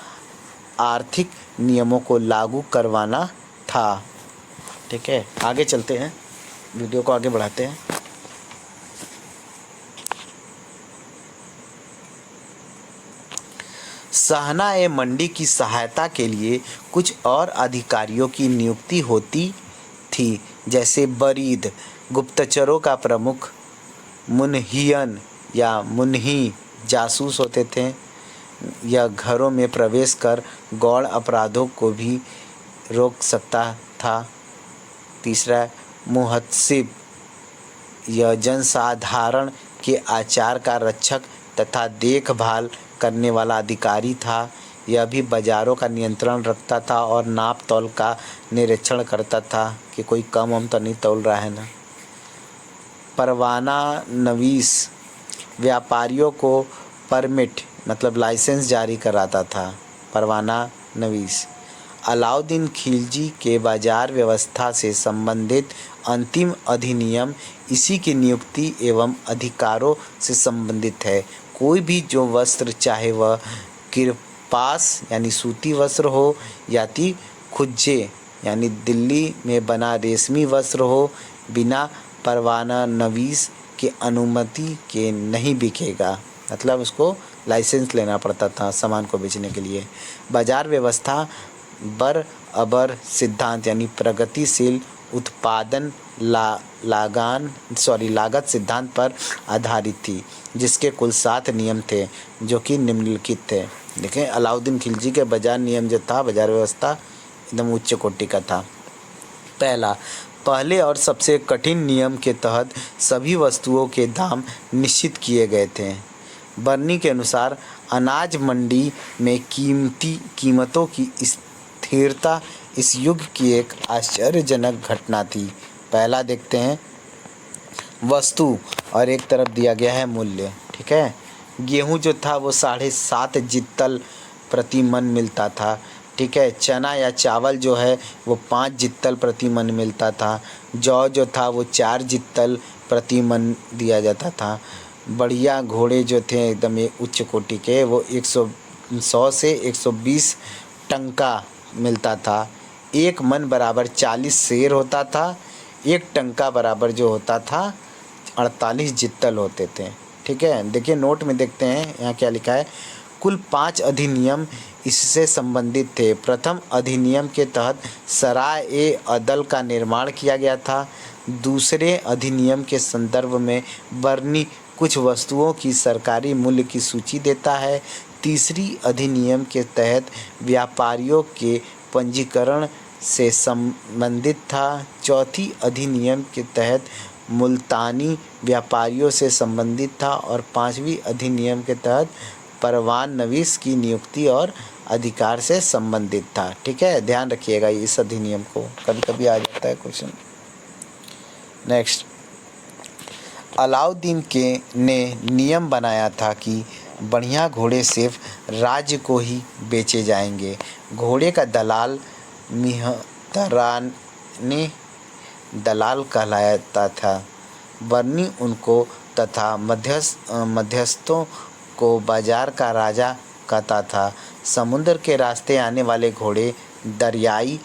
आर्थिक नियमों को लागू करवाना था। ठीक है, आगे चलते हैं, वीडियो को आगे बढ़ाते हैं। सहना ए मंडी की सहायता के लिए कुछ और अधिकारियों की नियुक्ति होती थी, जैसे बरीद गुप्तचरों का प्रमुख, मुन्हियन या मुन्ही जासूस होते थे। यह घरों में प्रवेश कर गौण अपराधों को भी रोक सकता था। तीसरा, मुहत्सिब यह जनसाधारण के आचार का रक्षक तथा देखभाल करने वाला अधिकारी था। यह भी बाजारों का नियंत्रण रखता था और नाप तौल का निरीक्षण करता था कि कोई कम तो नहीं तौल रहा है ना। परवाना नवीस व्यापारियों को परमिट मतलब लाइसेंस जारी कराता था। परवाना नवीस अलाउद्दीन खिलजी के बाजार व्यवस्था से संबंधित अंतिम अधिनियम इसी की नियुक्ति एवं अधिकारों से संबंधित है। कोई भी जो वस्त्र, चाहे वह किरपास यानी सूती वस्त्र हो या खुज्जे यानी दिल्ली में बना रेशमी वस्त्र हो, बिना परवाना नवीस के अनुमति के नहीं बिकेगा। मतलब उसको लाइसेंस लेना पड़ता था सामान को बेचने के लिए। बाजार व्यवस्था बराबर सिद्धांत यानी प्रगतिशील उत्पादन लागत सिद्धांत पर आधारित थी, जिसके कुल 7 नियम थे जो कि निम्नलिखित थे। देखें, अलाउद्दीन खिलजी के बाजार नियम जो था, बाजार व्यवस्था एकदम उच्च कोटि का था। पहले और सबसे कठिन नियम के तहत सभी वस्तुओं के दाम निश्चित किए गए थे। बर्नी के अनुसार अनाज मंडी में कीमतों की स्थिरता इस युग की एक आश्चर्यजनक घटना थी। पहला देखते हैं, वस्तु और एक तरफ दिया गया है मूल्य। ठीक है, गेहूं जो था वो 7.5 जित्तल प्रति मन मिलता था। ठीक है, चना या चावल जो है वो 5 जित्तल प्रति मन मिलता था। जौ जो था वो 4 जित्तल प्रति मन दिया जाता था। बढ़िया घोड़े जो थे एकदम उच्च कोटि के, वो 100 से 120 टंका मिलता था। एक मन बराबर 40 शेर होता था। एक टंका बराबर जो होता था 48 जित्तल होते थे। ठीक है, देखिए नोट में देखते हैं यहाँ क्या लिखा है। कुल 5 अधिनियम इससे संबंधित थे। प्रथम अधिनियम के तहत सराय ए अदल का निर्माण किया गया था। दूसरे अधिनियम के संदर्भ में बर्नी कुछ वस्तुओं की सरकारी मूल्य की सूची देता है। तीसरी अधिनियम के तहत व्यापारियों के पंजीकरण से संबंधित था। चौथी अधिनियम के तहत मुल्तानी व्यापारियों से संबंधित था और पांचवी अधिनियम के तहत परवान नवीस की नियुक्ति और अधिकार से संबंधित था। ठीक है, ध्यान रखिएगा इस अधिनियम को, कभी कभी आ जाता है क्वेश्चन। नेक्स्ट, अलाउद्दीन के ने नियम बनाया था कि बढ़िया घोड़े सिर्फ राज्य को ही बेचे जाएंगे। घोड़े का दलाल मिहतरानी दलाल कहलाता था। बर्नी उनको तथा मध्यस्थों को बाजार का राजा कहता था। समुद्र के रास्ते आने वाले घोड़े दरियाई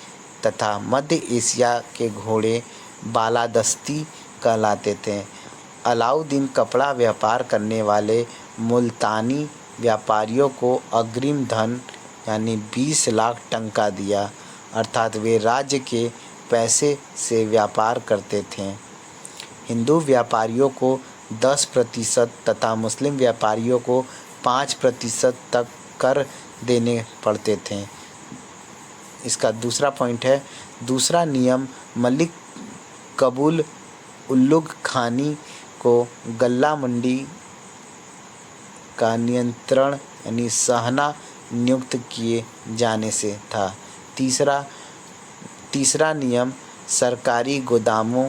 तथा मध्य एशिया के घोड़े बालादस्ती कहलाते थे। अलाउद्दीन कपड़ा व्यापार करने वाले मुल्तानी व्यापारियों को अग्रिम धन यानी 20 लाख टंका दिया, अर्थात वे राज्य के पैसे से व्यापार करते थे। हिंदू व्यापारियों को 10% तथा मुस्लिम व्यापारियों को 5% तक कर देने पड़ते थे। इसका दूसरा पॉइंट है, दूसरा नियम मलिक कबूल उल्लुग खानी को गल्ला मंडी का नियंत्रण यानी सहना नियुक्त किए जाने से था। तीसरा नियम सरकारी गोदामों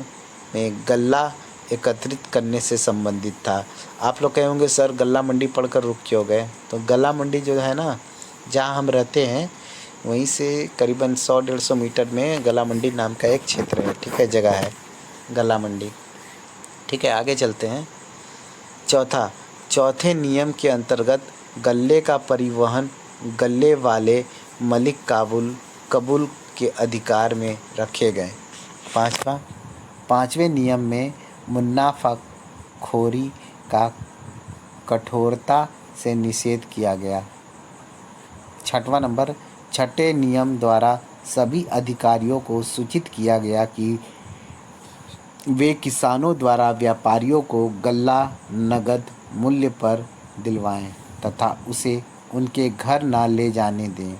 में गल्ला एकत्रित करने से संबंधित था। आप लोग कहेंगे सर गल्ला मंडी पढ़कर रुक क्यों गए? तो गल्ला मंडी जो है ना, जहाँ हम रहते हैं वहीं से करीबन 100-150 मीटर में गल्ला मंडी नाम का एक क्षेत्र है। ठीक है, जगह है गल्ला मंडी। ठीक है, आगे चलते हैं। चौथे नियम के अंतर्गत गल्ले का परिवहन गल्ले वाले मलिक कबूल के अधिकार में रखे गए। पांचवें नियम में मुनाफाखोरी का कठोरता से निषेध किया गया। छठे नियम द्वारा सभी अधिकारियों को सूचित किया गया कि वे किसानों द्वारा व्यापारियों को गल्ला नगद मूल्य पर दिलवाएं तथा उसे उनके घर न ले जाने दें।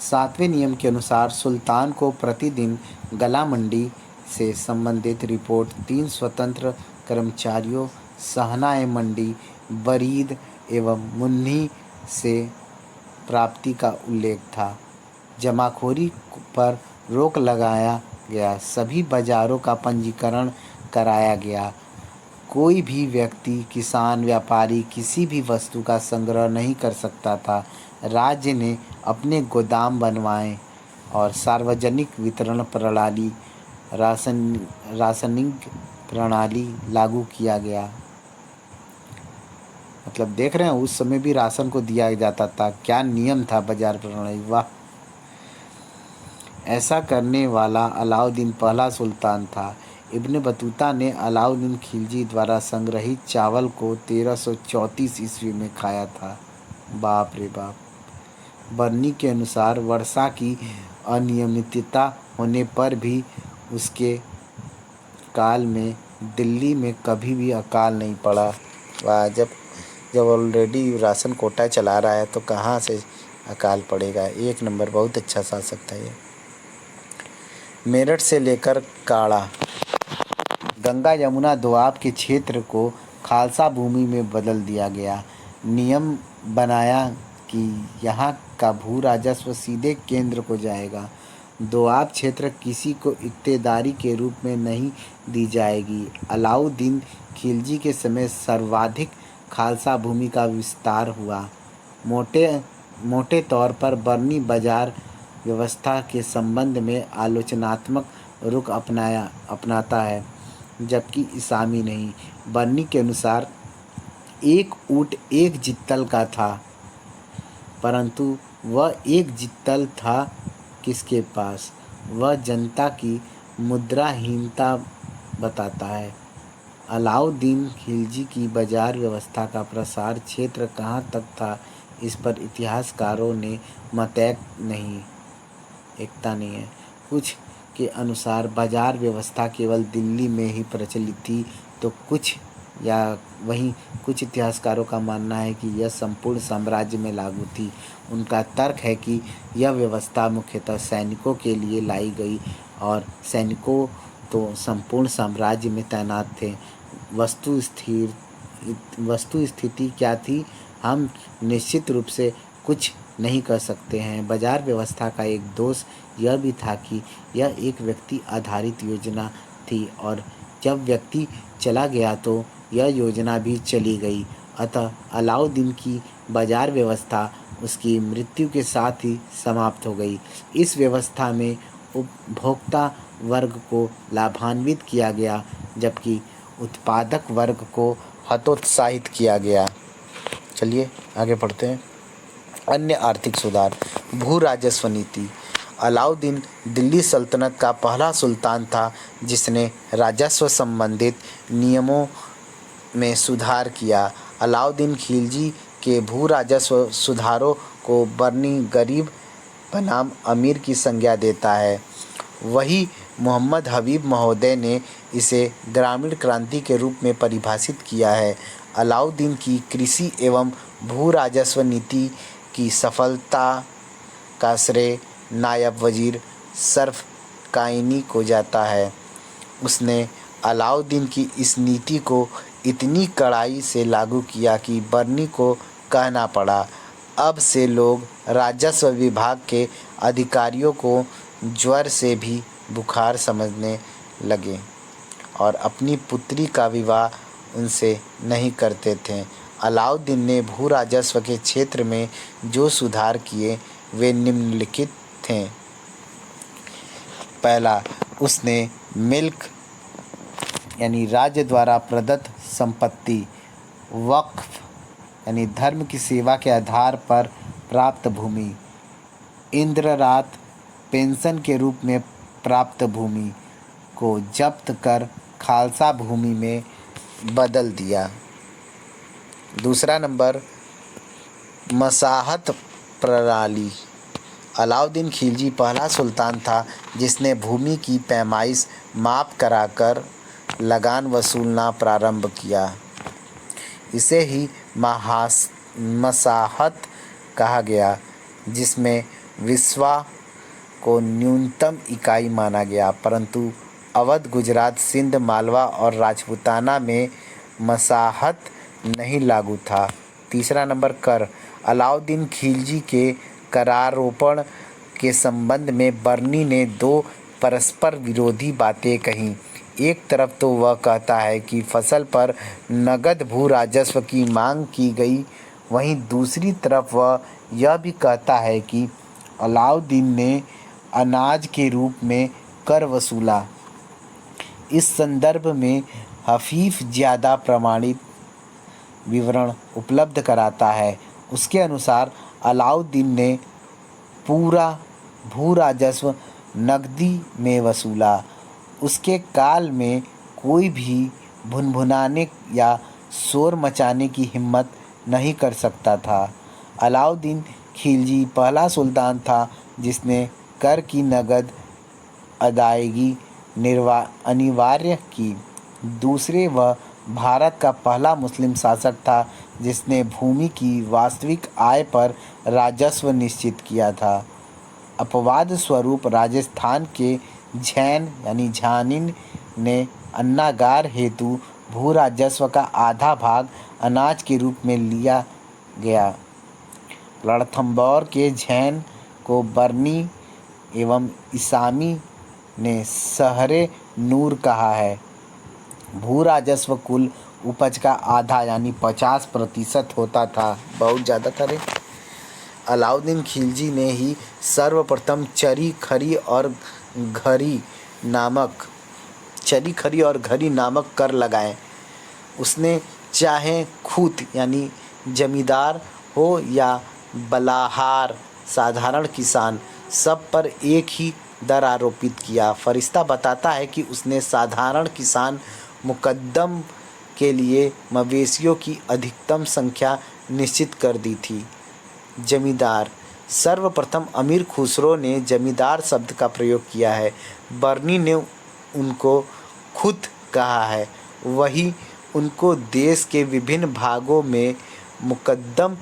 7वें नियम के अनुसार सुल्तान को प्रतिदिन गल्ला मंडी से संबंधित रिपोर्ट 3 स्वतंत्र कर्मचारियों सहना मंडी, बरीद एवं मुन्नी से प्राप्ति का उल्लेख था। जमाखोरी पर रोक लगाया गया। सभी बाजारों का पंजीकरण कराया गया। कोई भी व्यक्ति, किसान, व्यापारी किसी भी वस्तु का संग्रह नहीं कर सकता था। राज्य ने अपने गोदाम बनवाए और सार्वजनिक वितरण प्रणाली राशनिंग प्रणाली लागू किया गया। मतलब देख रहे हैं उस समय भी राशन को दिया जाता था। क्या नियम था बाजार प्रणाली, वाह। ऐसा करने वाला अलाउद्दीन पहला सुल्तान था। इब्न बतूता ने अलाउद्दीन खिलजी द्वारा संग्रहित चावल को 1334 ईस्वी में खाया था। बाप रे बाप। बर्नी के अनुसार वर्षा की अनियमितता होने पर भी उसके काल में दिल्ली में कभी भी अकाल नहीं पड़ा। वाह, जब ऑलरेडी राशन कोटा चला रहा है तो कहाँ से अकाल पड़ेगा। एक नंबर, बहुत अच्छा शासक था ये। मेरठ से लेकर काड़ा, गंगा यमुना दोआब के क्षेत्र को खालसा भूमि में बदल दिया गया। नियम बनाया कि यहाँ का भू राजस्व सीधे केंद्र को जाएगा। दोआब क्षेत्र किसी को इक्तेदारी के रूप में नहीं दी जाएगी। अलाउद्दीन खिलजी के समय सर्वाधिक खालसा भूमि का विस्तार हुआ। मोटे मोटे तौर पर बरनी बाजार व्यवस्था के संबंध में आलोचनात्मक रुख अपनाता है, जबकि इसामी नहीं। बरनी के अनुसार एक ऊँट एक जित्तल का था, परंतु वह एक जित्तल था किसके पास, वह जनता की मुद्राहीनता बताता है। अलाउद्दीन खिलजी की बाजार व्यवस्था का प्रसार क्षेत्र कहाँ तक था, इस पर इतिहासकारों ने एकता नहीं है। कुछ के अनुसार बाजार व्यवस्था केवल दिल्ली में ही प्रचलित थी, तो वहीं कुछ इतिहासकारों का मानना है कि यह संपूर्ण साम्राज्य में लागू थी। उनका तर्क है कि यह व्यवस्था मुख्यतः सैनिकों के लिए लाई गई और सैनिकों तो संपूर्ण साम्राज्य में तैनात थे। वस्तु स्थिति क्या थी, हम निश्चित रूप से कुछ नहीं कर सकते हैं। बाजार व्यवस्था का एक दोष यह भी था कि यह एक व्यक्ति आधारित योजना थी और जब व्यक्ति चला गया तो यह योजना भी चली गई। अतः अलाउद्दीन की बाजार व्यवस्था उसकी मृत्यु के साथ ही समाप्त हो गई। इस व्यवस्था में उपभोक्ता वर्ग को लाभान्वित किया गया, जबकि उत्पादक वर्ग को हतोत्साहित किया गया। चलिए आगे पढ़ते हैं। अन्य आर्थिक सुधार। भू राजस्व नीति। अलाउद्दीन दिल्ली सल्तनत का पहला सुल्तान था जिसने राजस्व संबंधित नियमों में सुधार किया। अलाउद्दीन खिलजी के भू राजस्व सुधारों को बरनी गरीब बनाम अमीर की संज्ञा देता है। वही मोहम्मद हबीब महोदय ने इसे ग्रामीण क्रांति के रूप में परिभाषित किया है। अलाउद्दीन की कृषि एवं भू राजस्व नीति की सफलता का श्रेय नायब वजीर सर्फ़काइनी को जाता है। उसने अलाउद्दीन की इस नीति को इतनी कड़ाई से लागू किया कि बरनी को कहना पड़ा, अब से लोग राजस्व विभाग के अधिकारियों को ज्वर से भी बुखार समझने लगे और अपनी पुत्री का विवाह उनसे नहीं करते थे। अलाउद्दीन ने भू राजस्व के क्षेत्र में जो सुधार किए वे निम्नलिखित थे। पहला, उसने मिल्क यानी राज्य द्वारा प्रदत्त संपत्ति, वक्फ यानी धर्म की सेवा के आधार पर प्राप्त भूमि, इंद्ररात पेंशन के रूप में प्राप्त भूमि को जब्त कर खालसा भूमि में बदल दिया। दूसरा नंबर, मसाहत प्रणाली। अलाउद्दीन खिलजी पहला सुल्तान था जिसने भूमि की पैमाइश माप कराकर लगान वसूलना प्रारंभ किया। इसे ही मसाहत कहा गया, जिसमें विस्वा को न्यूनतम इकाई माना गया, परंतु अवध, गुजरात, सिंध, मालवा और राजपूताना में मसाहत नहीं लागू था। तीसरा नंबर, कर। अलाउद्दीन खिलजी के करारोपण के संबंध में बरनी ने दो परस्पर विरोधी बातें कहीं। एक तरफ तो वह कहता है कि फसल पर नगद भू राजस्व की मांग की गई, वहीं दूसरी तरफ वह यह भी कहता है कि अलाउद्दीन ने अनाज के रूप में कर वसूला। इस संदर्भ में हफीफ ज़्यादा प्रमाणित विवरण उपलब्ध कराता है। उसके अनुसार अलाउद्दीन ने पूरा भू राजस्व नकदी में वसूला। उसके काल में कोई भी भुनभुनाने या शोर मचाने की हिम्मत नहीं कर सकता था। अलाउद्दीन खिलजी पहला सुल्तान था जिसने कर की नकद अदायगी अनिवार्य की। दूसरे, वह भारत का पहला मुस्लिम शासक था जिसने भूमि की वास्तविक आय पर राजस्व निश्चित किया था। अपवाद स्वरूप राजस्थान के झैन यानी झानिन ने अन्नागार हेतु भू राजस्व का आधा भाग अनाज के रूप में लिया गया। रणथंभौर के झैन को बर्नी एवं इसामी ने सहरे नूर कहा है। भू राजस्व कुल उपज का आधा यानी 50% होता था। बहुत ज़्यादा था रे। अलाउद्दीन खिलजी ने ही सर्वप्रथम चरी खरी और घरी नामक कर लगाए। उसने चाहे खूत यानी जमींदार हो या बलाहार साधारण किसान, सब पर एक ही दर आरोपित किया। फरिश्ता बताता है कि उसने साधारण किसान मुकद्दम के लिए मवेशियों की अधिकतम संख्या निश्चित कर दी थी। जमींदार, सर्वप्रथम अमीर खुसरो ने जमींदार शब्द का प्रयोग किया है। बर्नी ने उनको खुद कहा है। वही उनको देश के विभिन्न भागों में मुकद्दम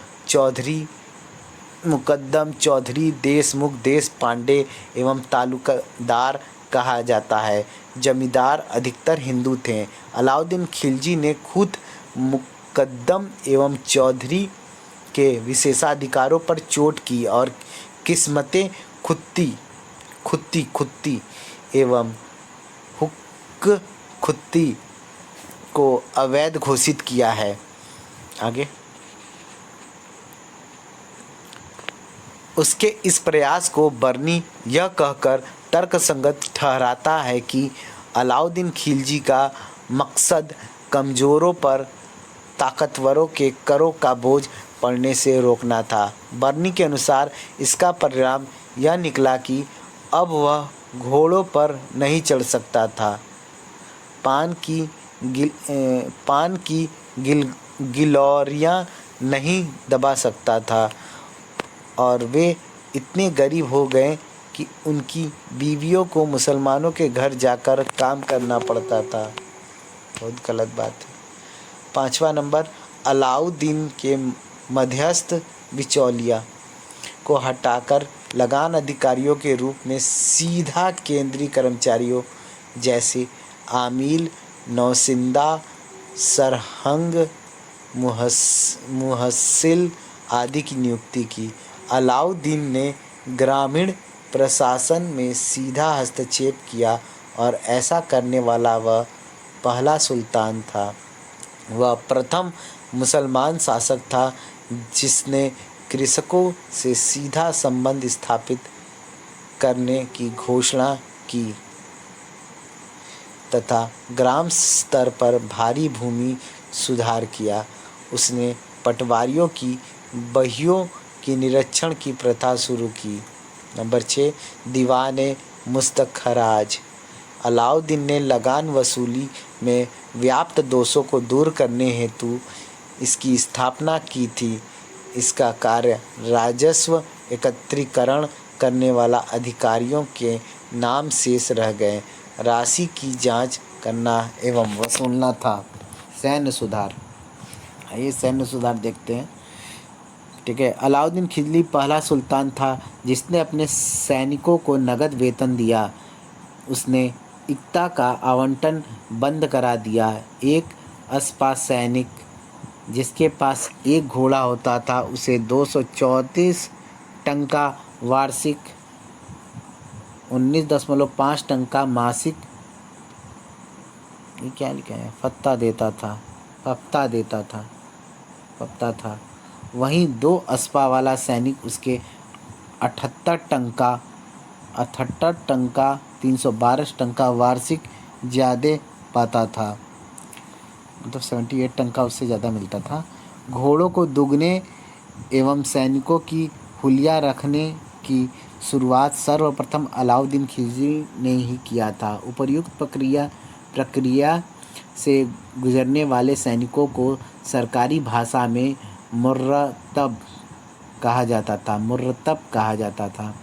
चौधरी, देशमुख, देश पांडे एवं तालुकादार कहा जाता है। जमींदार अधिकतर हिंदू थे। अलाउद्दीन खिलजी ने खुद मुकद्दम एवं चौधरी के विशेषाधिकारों पर चोट की और किस्मतें खुत्ती एवं हुक्क खुत्ती को अवैध घोषित किया है। आगे उसके इस प्रयास को बर्नी यह कहकर तर्कसंगत ठहराता है कि अलाउद्दीन खिलजी का मकसद कमज़ोरों पर ताकतवरों के करों का बोझ पड़ने से रोकना था। बर्नी के अनुसार इसका परिणाम यह निकला कि अब वह घोड़ों पर नहीं चढ़ सकता था, पान की गिलौरियाँ नहीं दबा सकता था और वे इतने गरीब हो गए कि उनकी बीवियों को मुसलमानों के घर जाकर काम करना पड़ता था। बहुत गलत बात है। 5वां नंबर, अलाउद्दीन के मध्यस्थ बिचौलिया को हटाकर लगान अधिकारियों के रूप में सीधा केंद्रीय कर्मचारियों जैसे आमील, नौसिंदा, सरहंग, मुहस्सिल आदि की नियुक्ति की। अलाउद्दीन ने ग्रामीण प्रशासन में सीधा हस्तक्षेप किया और ऐसा करने वाला वह पहला सुल्तान था। वह प्रथम मुसलमान शासक था जिसने कृषकों से सीधा संबंध स्थापित करने की घोषणा की तथा ग्राम स्तर पर भारी भूमि सुधार किया। उसने पटवारियों की बहियों की निरीक्षण की प्रथा शुरू की। नंबर 6, दीवाने मुस्तखराज। अलाउद्दीन ने लगान वसूली में व्याप्त दोषों को दूर करने हेतु इसकी स्थापना की थी। इसका कार्य राजस्व एकत्रीकरण करने वाला अधिकारियों के नाम शेष रह गए, राशि की जांच करना एवं वसूलना था। सैन्य सुधार, आइए सैन्य सुधार देखते हैं। ठीक है। अलाउद्दीन खिलजी पहला सुल्तान था जिसने अपने सैनिकों को नगद वेतन दिया। उसने इक्ता का आवंटन बंद करा दिया। एक अस्पा सैनिक जिसके पास एक घोड़ा होता था उसे 234 टंका वार्षिक 19.5 टंका मासिक ये क्या लिखा है फत्ता देता था। वहीं 2 अस्पा वाला सैनिक उसके 78 टंका 312 टंका वार्षिक ज़्यादा पाता था, मतलब 78 टंका उससे ज़्यादा मिलता था। घोड़ों को दुगने एवं सैनिकों की हुलिया रखने की शुरुआत सर्वप्रथम अलाउद्दीन खिलजी ने ही किया था। उपर्युक्त प्रक्रिया से गुजरने वाले सैनिकों को सरकारी भाषा में मुर्तब कहा जाता था।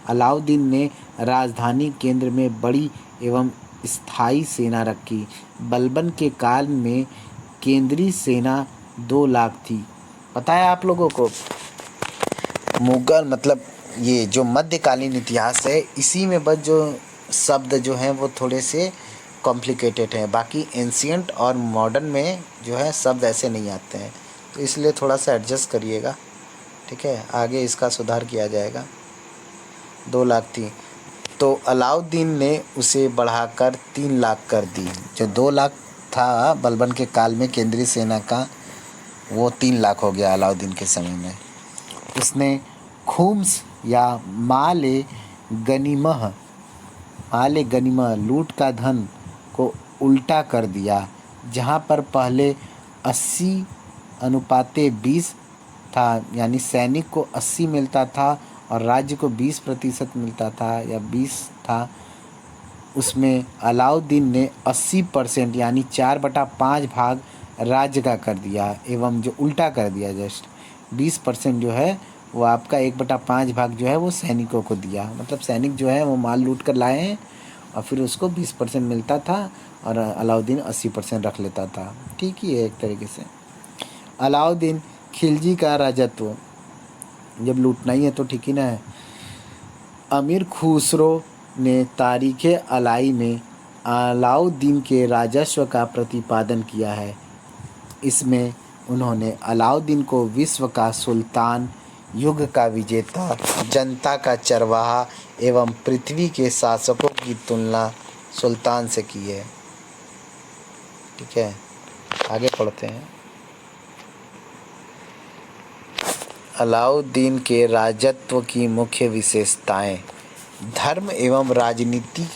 अलाउद्दीन ने राजधानी केंद्र में बड़ी एवं स्थायी सेना रखी। बलबन के काल में केंद्रीय सेना 2 लाख थी। पता है आप लोगों को, मुगल मतलब ये जो मध्यकालीन इतिहास है इसी में बस जो शब्द जो हैं वो थोड़े से कॉम्प्लिकेटेड हैं, बाकी एंशियंट और मॉडर्न में जो है शब्द ऐसे नहीं आते हैं, तो इसलिए थोड़ा सा एडजस्ट करिएगा। ठीक है, आगे इसका सुधार किया जाएगा। 2 लाख थी तो अलाउद्दीन ने उसे बढ़ाकर 3 लाख कर दी। जो 2 लाख था बलबन के काल में केंद्रीय सेना का, वो 3 लाख हो गया अलाउद्दीन के समय में। उसने खुम्स या माल गनीमह लूट का धन को उल्टा कर दिया। जहाँ पर पहले 80:20 था, यानी सैनिक को 80 मिलता था और राज्य को 20% मिलता था या 20 था, उसमें अलाउद्दीन ने 80% यानी 4/5 भाग राज्य का कर दिया, एवं जो उल्टा कर दिया, जस्ट 20% जो है वो आपका 1/5 भाग जो है वो सैनिकों को दिया। मतलब सैनिक जो है वो माल लूट कर लाए हैं और फिर उसको 20% मिलता था और अलाउद्दीन 80% रख लेता था। ठीक ही है एक तरीके से। अलाउद्दीन खिलजी का राजत्व, जब लूटना ही है तो ठीक ही ना है। अमीर खुसरो ने तारीख़ अलाई में अलाउद्दीन के राजस्व का प्रतिपादन किया है। इसमें उन्होंने अलाउद्दीन को विश्व का सुल्तान, युग का विजेता, जनता का चरवाहा एवं पृथ्वी के शासकों की तुलना सुल्तान से की है। ठीक है, आगे पढ़ते हैं। अलाउद्दीन के राजत्व की मुख्य विशेषताएं। धर्म एवं राजनीति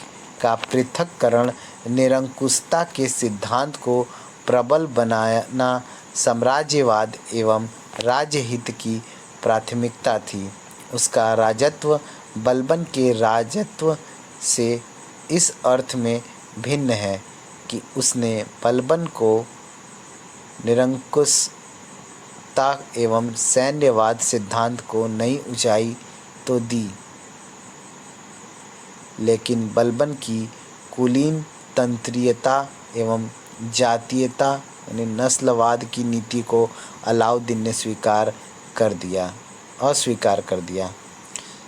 का पृथक्करण, निरंकुशता के सिद्धांत को प्रबल बनाना, साम्राज्यवाद एवं राज्यहित की प्राथमिकता थी। उसका राजत्व बलबन के राजत्व से इस अर्थ में भिन्न है कि उसने बलबन को निरंकुशता एवं सैन्यवाद सिद्धांत को नई ऊंचाई तो दी, लेकिन बलबन की कुलीन तंत्रीयता एवं जातीयता यानी नस्लवाद की नीति को अलाउद्दीन ने अस्वीकार कर दिया।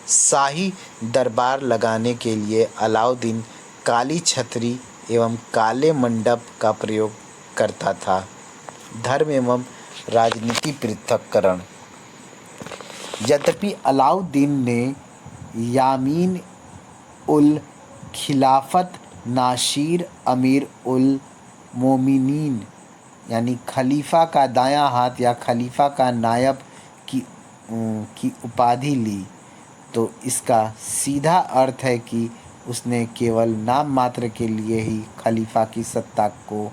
शाही दरबार लगाने के लिए अलाउद्दीन काली छतरी एवं काले मंडप का प्रयोग करता था। धर्म एवं राजनीति पृथक्करण। यद्यपि अलाउद्दीन ने यामीन उल खिलाफत नासिर अमीर उल मोमिनीन यानी खलीफा का दायां हाथ या खलीफा का नायब की उपाधि ली, तो इसका सीधा अर्थ है कि उसने केवल नाम मात्र के लिए ही खलीफा की सत्ता को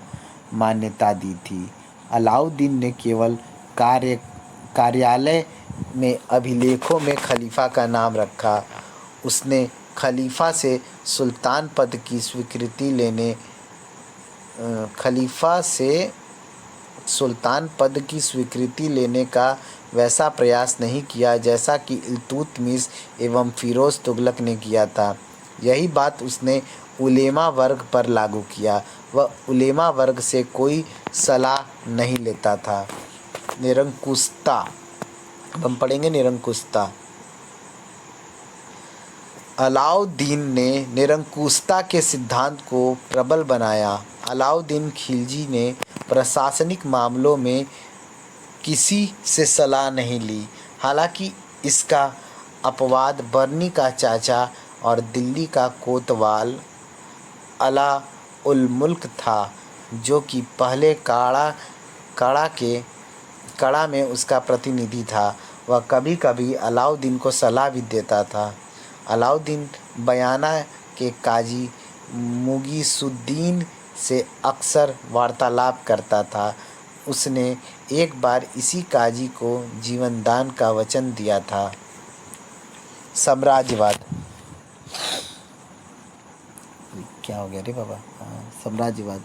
मान्यता दी थी। अलाउद्दीन ने केवल कार्यालय में अभिलेखों में खलीफा का नाम रखा। उसने खलीफा से सुल्तान पद की स्वीकृति लेने का वैसा प्रयास नहीं किया जैसा कि इल्तुतमिश एवं फिरोज तुगलक ने किया था। यही बात उसने उलेमा वर्ग पर लागू किया। वह उलेमा वर्ग से कोई सलाह नहीं लेता था। निरंकुशता, हम पढ़ेंगे निरंकुशता। अलाउद्दीन ने निरंकुशता के सिद्धांत को प्रबल बनाया। अलाउद्दीन खिलजी ने प्रशासनिक मामलों में किसी से सलाह नहीं ली। हालांकि इसका अपवाद बर्नी का चाचा और दिल्ली का कोतवाल अला उल मुल्क था, जो कि पहले कड़ा में उसका प्रतिनिधि था। वह कभी कभी अलाउद्दीन को सलाह भी देता था। अलाउद्दीन बयाना के काजी मुगीसुद्दीन से अक्सर वार्तालाप करता था। उसने एक बार इसी काजी को जीवनदान का वचन दिया था। साम्राज्यवाद, क्या हो गया रे बाबा? साम्राज्यवाद।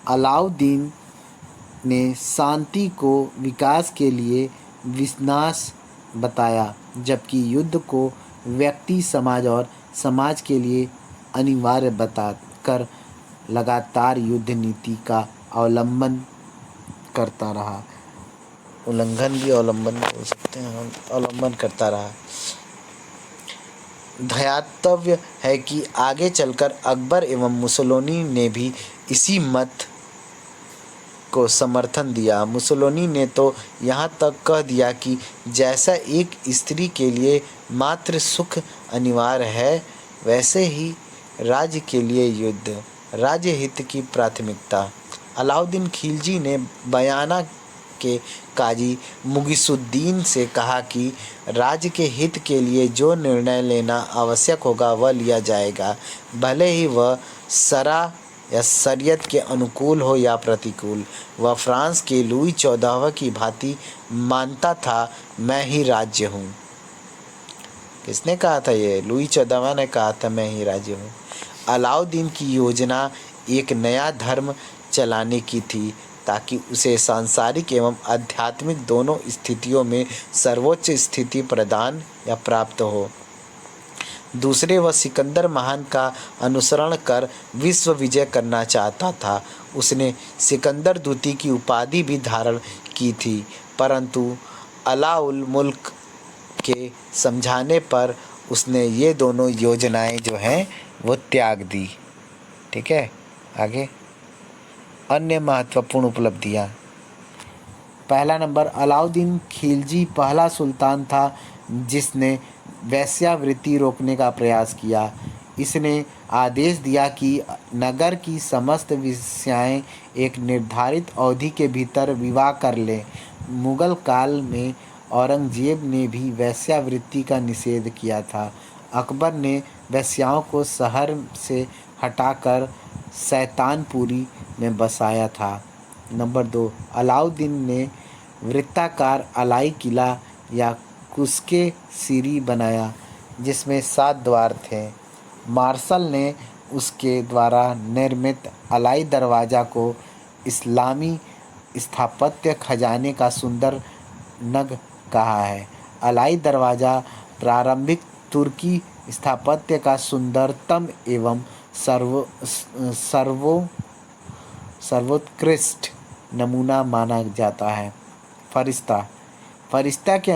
अलाउद्दीन ने शांति को विकास के लिए विनाश बताया, जबकि युद्ध को व्यक्ति, समाज और समाज के लिए अनिवार्य बताकर लगातार युद्ध नीति का अवलंबन करता रहा। उल्लंघन भी अवलंबन बोल सकते हैं, अवलंबन करता रहा। ध्यातव्य है कि आगे चलकर अकबर एवं मुसोलिनी ने भी इसी मत को समर्थन दिया। मुसोलिनी ने तो यहाँ तक कह दिया कि जैसा एक स्त्री के लिए मात्र सुख अनिवार्य है, वैसे ही राज्य के लिए युद्ध राज्य हित की प्राथमिकता। अलाउद्दीन खिलजी ने बयाना के काजी मुगिसुद्दीन से कहा कि राज्य के हित के लिए जो निर्णय लेना आवश्यक होगा वह लिया जाएगा, भले ही वह शरा या शरीयत के अनुकूल हो या प्रतिकूल। वह फ्रांस के लुई 14वें की भांति मानता था, मैं ही राज्य हूँ। किसने कहा था ये? लुई 14वां ने कहा था, मैं ही राज्य हूँ। अलाउद्दीन की योजना एक नया धर्म चलाने की थी ताकि उसे सांसारिक एवं आध्यात्मिक दोनों स्थितियों में सर्वोच्च स्थिति प्रदान या प्राप्त हो। दूसरे, वह सिकंदर महान का अनुसरण कर विश्व विजय करना चाहता था। उसने सिकंदर द्वितीय की उपाधि भी धारण की थी, परंतु अलाउल मुल्क के समझाने पर उसने ये दोनों योजनाएं जो हैं वो त्याग दी। ठीक है, आगे अन्य महत्वपूर्ण उपलब्धियां। पहला नंबर, अलाउद्दीन खिलजी पहला सुल्तान था जिसने वेश्यावृत्ति रोकने का प्रयास किया। इसने आदेश दिया कि नगर की समस्त वेश्याएं एक निर्धारित अवधि के भीतर विवाह कर लें। मुगल काल में औरंगजेब ने भी वेश्यावृत्ति का निषेध किया था। अकबर ने वेश्याओं को शहर से हटाकर शैतानपुरी में बसाया था। नंबर 2, अलाउद्दीन ने वृत्ताकार अलाई किला या कुस्के सीरी बनाया जिसमें 7 द्वार थे। मार्शल ने उसके द्वारा निर्मित अलाई दरवाज़ा को इस्लामी स्थापत्य खजाने का सुंदर नग कहा है। अलाई दरवाज़ा प्रारंभिक तुर्की स्थापत्य का सुंदरतम एवं सर्वोत्कृष्ट नमूना माना जाता है। फरिश्ता के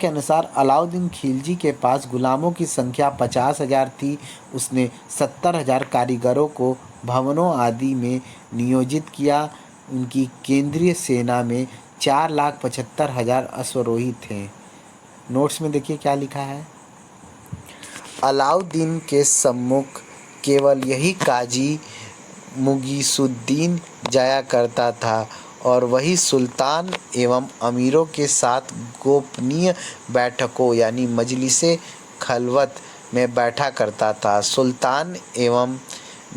अनुसार अलाउद्दीन खिलजी के पास गुलामों की संख्या 50,000 थी। उसने 70,000 कारीगरों को भवनों आदि में नियोजित किया। उनकी केंद्रीय सेना में 4,75,000 अश्वरोही थे। नोट्स में देखिए क्या लिखा है। अलाउद्दीन के सम्मुख केवल यही काजी मुगिसुद्दीन जाया करता था और वही सुल्तान एवं अमीरों के साथ गोपनीय बैठकों यानी मजलिसे खलवत में बैठा करता था। सुल्तान एवं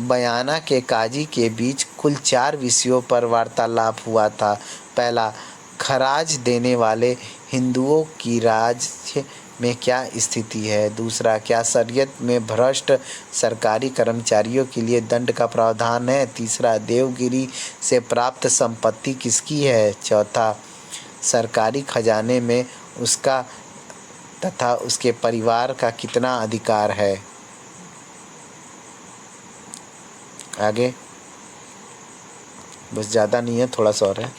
बयाना के काजी के बीच कुल 4 विषयों पर वार्तालाप हुआ था। पहला, खराज देने वाले हिंदुओं की राज्य में क्या स्थिति है। दूसरा, क्या शरीयत में भ्रष्ट सरकारी कर्मचारियों के लिए दंड का प्रावधान है। तीसरा, देवगिरी से प्राप्त संपत्ति किसकी है। चौथा, सरकारी खजाने में उसका तथा उसके परिवार का कितना अधिकार है। आगे बस ज़्यादा नहीं है, थोड़ा सा और है।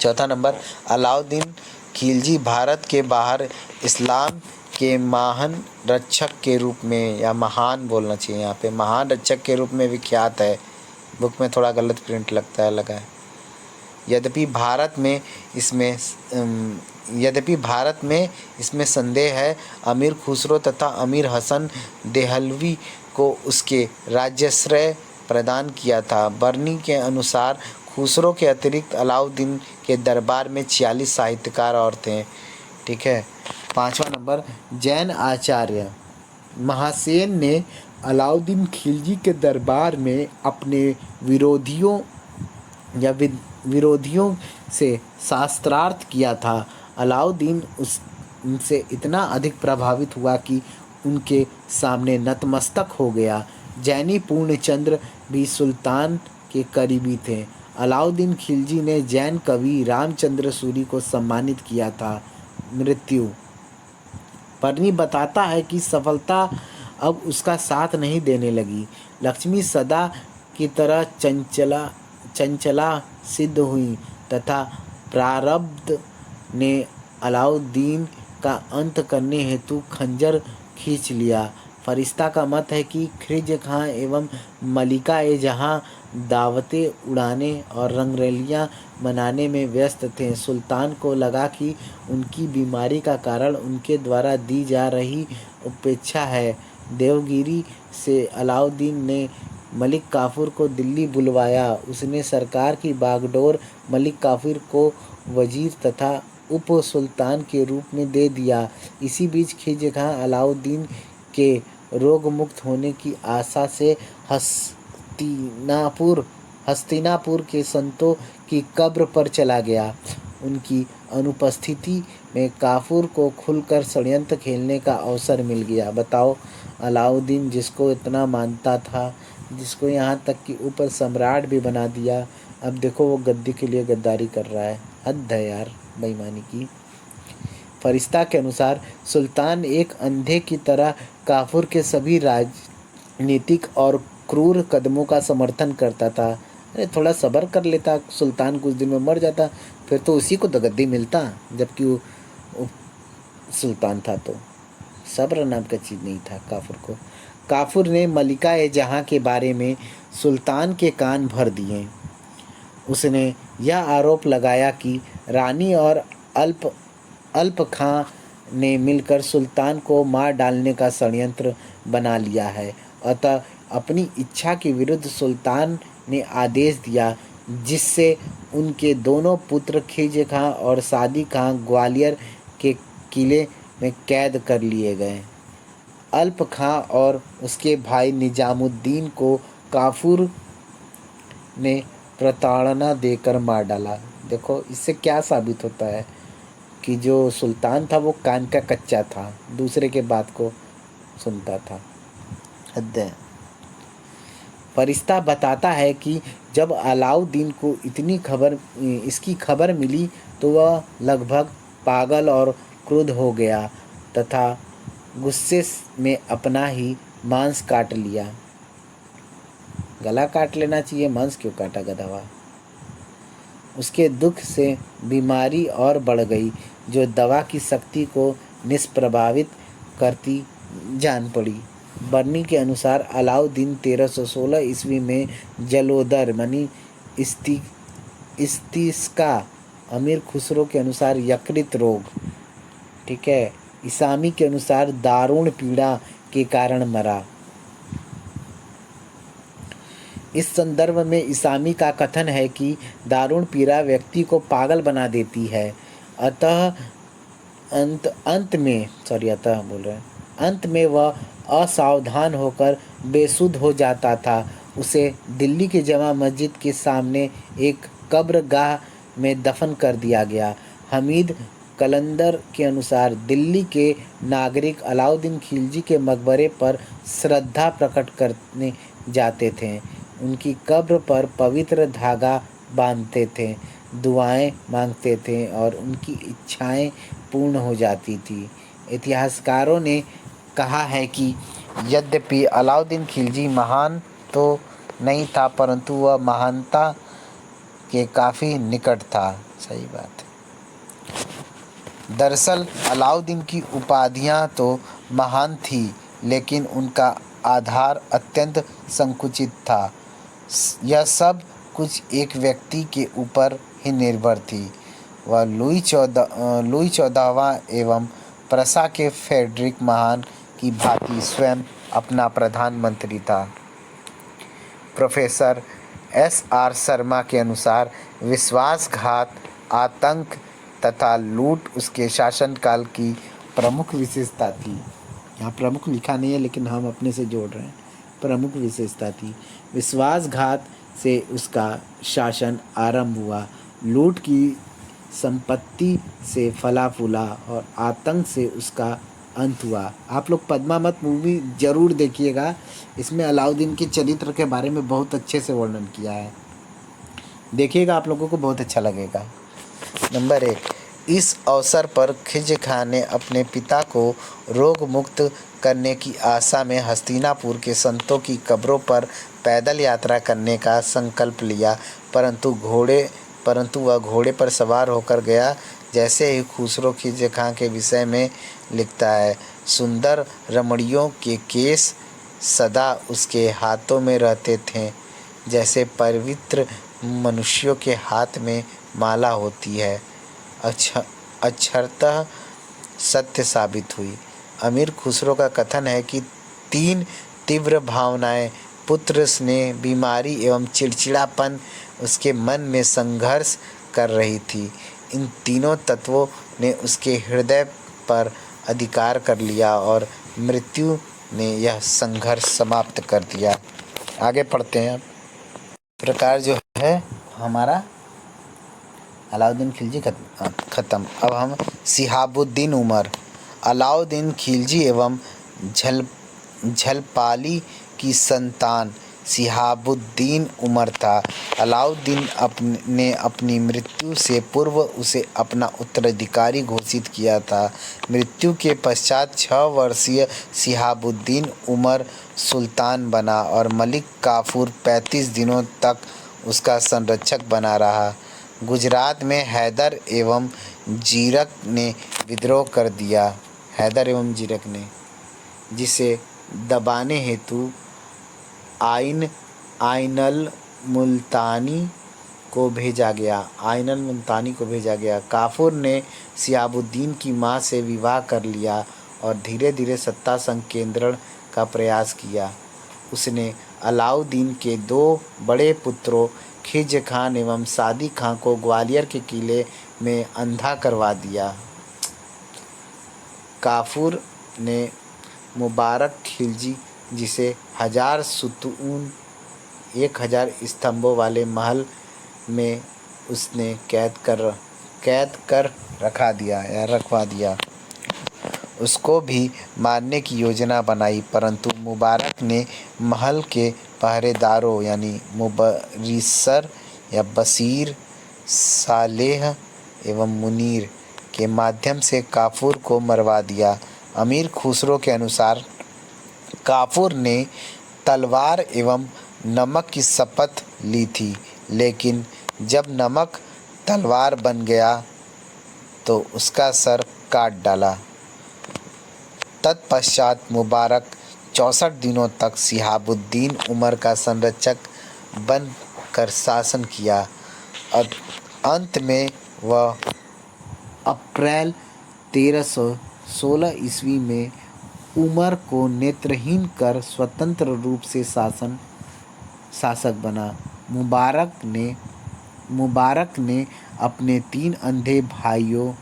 चौथा नंबर, अलाउद्दीन खिलजी भारत के बाहर इस्लाम के महान रक्षक के रूप में, या महान बोलना चाहिए यहाँ पे, महान रक्षक के रूप में विख्यात है। बुक में थोड़ा गलत प्रिंट लगा है। यद्यपि भारत में इसमें संदेह है। अमीर खुसरो तथा अमीर हसन देहलवी को उसके राज्याश्रय प्रदान किया था। बर्नी के अनुसार खुसरो के अतिरिक्त अलाउद्दीन के दरबार में 46 साहित्यकार और थे। ठीक है। 5वां नंबर, जैन आचार्य महासेन ने अलाउद्दीन खिलजी के दरबार में अपने विरोधियों से शास्त्रार्थ किया था। अलाउद्दीन उनसे इतना अधिक प्रभावित हुआ कि उनके सामने नतमस्तक हो गया। जैनी पूर्णचंद्र भी सुल्तान के करीबी थे। अलाउद्दीन खिलजी ने जैन कवि रामचंद्र सूरी को सम्मानित किया था। मृत्यु। बर्नी बताता है कि सफलता अब उसका साथ नहीं देने लगी। लक्ष्मी सदा की तरह चंचला सिद्ध हुई तथा प्रारब्ध ने अलाउद्दीन का अंत करने हेतु खंजर खींच लिया। फरिश्ता का मत है कि खिज़्र खां एवं मलिका ए जहां दावतें उड़ाने और रंगरलियां मनाने में व्यस्त थे। सुल्तान को लगा कि उनकी बीमारी का कारण उनके द्वारा दी जा रही उपेक्षा है। देवगिरी से अलाउद्दीन ने मलिक काफूर को दिल्ली बुलवाया। उसने सरकार की बागडोर मलिक काफूर को वजीर तथा उप सुल्तान के रूप में दे दिया। इसी बीच खिलजी खां अलाउद्दीन के रोग मुक्त होने की आशा से हस्तिनापुर के संतों की कब्र पर चला गया। उनकी अनुपस्थिति में काफूर को खुलकर षड्यंत्र खेलने का अवसर मिल गया। बताओ, अलाउद्दीन जिसको इतना मानता था, जिसको यहाँ तक कि ऊपर सम्राट भी बना दिया, अब देखो वो गद्दी के लिए गद्दारी कर रहा है। हद है यार बेईमानी की। फरिश्ता के अनुसार सुल्तान एक अंधे की तरह काफूर के सभी राजनीतिक और क्रूर कदमों का समर्थन करता था। अरे थोड़ा सब्र कर लेता, सुल्तान कुछ दिन में मर जाता, फिर तो उसी को तो गद्दी मिलता, जबकि वो सुल्तान था। तो सब्र नाम का चीज़ नहीं था काफूर को। काफूर ने मलिका ए जहाँ के बारे में सुल्तान के कान भर दिए। उसने यह आरोप लगाया कि रानी और अल्प खां ने मिलकर सुल्तान को मार डालने का षड्यंत्र बना लिया है। अतः अपनी इच्छा के विरुद्ध सुल्तान ने आदेश दिया, जिससे उनके दोनों पुत्र खिलजी खां और सादी खां ग्वालियर के किले में कैद कर लिए गए। अल्प खां और उसके भाई निजामुद्दीन को काफूर ने प्रताड़ना देकर मार डाला। देखो इससे क्या साबित होता है कि जो सुल्तान था वो कान का कच्चा था, दूसरे के बात को सुनता था। हद है। फरिश्ता बताता है कि जब अलाउद्दीन को इसकी खबर मिली तो वह लगभग पागल और क्रुद्ध हो गया तथा गुस्से में अपना ही मांस काट लिया। गला काट लेना चाहिए, मांस क्यों काटा गधवा। उसके दुख से बीमारी और बढ़ गई, जो दवा की शक्ति को निष्प्रभावित करती जान पड़ी। बर्नी के अनुसार अलाउद्दीन 1316 ईस्वी में जलोदर मनी इस्तिस्का, अमीर खुसरो के अनुसार यकृत रोग, ठीक है, इसामी के अनुसार दारुण पीड़ा के कारण मरा। इस संदर्भ में इसामी का कथन है कि दारुण पीड़ा व्यक्ति को पागल बना देती है। अंत में वह असावधान होकर बेसुध हो जाता था। उसे दिल्ली की जमा मस्जिद के सामने एक कब्रगाह में दफन कर दिया गया। हमीद कलंदर के अनुसार दिल्ली के नागरिक अलाउद्दीन खिलजी के मकबरे पर श्रद्धा प्रकट करने जाते थे। उनकी कब्र पर पवित्र धागा बांधते थे, दुआएं मांगते थे और उनकी इच्छाएं पूर्ण हो जाती थी। इतिहासकारों ने कहा है कि यद्यपि अलाउद्दीन खिलजी महान तो नहीं था, परंतु वह महानता के काफ़ी निकट था। सही बात है। दरअसल अलाउद्दीन की उपाधियां तो महान थी, लेकिन उनका आधार अत्यंत संकुचित था। यह सब कुछ एक व्यक्ति के ऊपर ही निर्भर थी। वह लुई 14वां एवं प्रसा के फ्रेडरिक महान की भांति स्वयं अपना प्रधानमंत्री था। प्रोफेसर SR शर्मा के अनुसार विश्वासघात, आतंक तथा लूट उसके शासनकाल की प्रमुख विशेषता थी। यहाँ प्रमुख लिखा नहीं है, लेकिन हम अपने से जोड़ रहे हैं। प्रमुख विशेषता थी। विश्वासघात से उसका शासन आरंभ हुआ, लूट की संपत्ति से फला फूला और आतंक से उसका अंत हुआ। आप लोग पद्मावत मूवी ज़रूर देखिएगा, इसमें अलाउद्दीन के चरित्र के बारे में बहुत अच्छे से वर्णन किया है। देखिएगा, आप लोगों को बहुत अच्छा लगेगा। नंबर 1, इस अवसर पर खिलजी खां ने अपने पिता को रोग मुक्त करने की आशा में हस्तिनापुर के संतों की कब्रों पर पैदल यात्रा करने का संकल्प लिया, परंतु वह घोड़े पर सवार होकर गया। जैसे ही खुसरो खिलजी खां के विषय में लिखता है, सुंदर रमणियों के केस सदा उसके हाथों में रहते थे। जैसे पवित्र मनुष्यों के हाथ में माला होती है, अक्षरतः सत्य साबित हुई। अमीर खुसरो का कथन है कि 3 तीव्र भावनाएं, पुत्र स्नेह, बीमारी एवं चिड़चिड़ापन उसके मन में संघर्ष कर रही थी। इन तीनों तत्वों ने उसके हृदय पर अधिकार कर लिया और मृत्यु ने यह संघर्ष समाप्त कर दिया। आगे पढ़ते हैं। अब प्रकार जो है हमारा अलाउद्दीन खिलजी ख़त्म। अब हम शिहाबुद्दीन उमर। अलाउद्दीन खिलजी एवं झलपाली की संतान शिहाबुद्दीन उमर था। अलाउद्दीन ने अपनी मृत्यु से पूर्व उसे अपना उत्तराधिकारी घोषित किया था। मृत्यु के पश्चात 6 वर्षीय शिहाबुद्दीन उमर सुल्तान बना और मलिक काफूर 35 दिनों तक उसका संरक्षक बना रहा। गुजरात में हैदर एवं जीरक ने विद्रोह कर दिया। हैदर एवं जीरक ने, जिसे दबाने हेतु आइनल मुल्तानी को भेजा गया। काफूर ने शिहाबुद्दीन की मां से विवाह कर लिया और धीरे धीरे सत्ता संकेंद्रण का प्रयास किया। उसने अलाउद्दीन के 2 बड़े पुत्रों खिज़ खान एवं सादी खां को ग्वालियर के किले में अंधा करवा दिया। काफूर ने मुबारक खिलजी, जिसे 1000 सुतून 1000 स्तंभों वाले महल में उसने कैद कर रखवा दिया, उसको भी मारने की योजना बनाई, परंतु मुबारक ने महल के पहरेदारों यानी मुबरिसर या बशीर, सालेह एवं मुनीर के माध्यम से काफूर को मरवा दिया। अमीर खुसरो के अनुसार काफूर ने तलवार एवं नमक की शपथ ली थी, लेकिन जब नमक तलवार बन गया तो उसका सर काट डाला। तत्पश्चात मुबारक 64 दिनों तक शिहाबुद्दीन उमर का संरक्षक बन कर शासन किया और अंत में वह अप्रैल 1316 ईस्वी में उमर को नेत्रहीन कर स्वतंत्र रूप से शासक बना। मुबारक ने अपने 3 अंधे भाइयों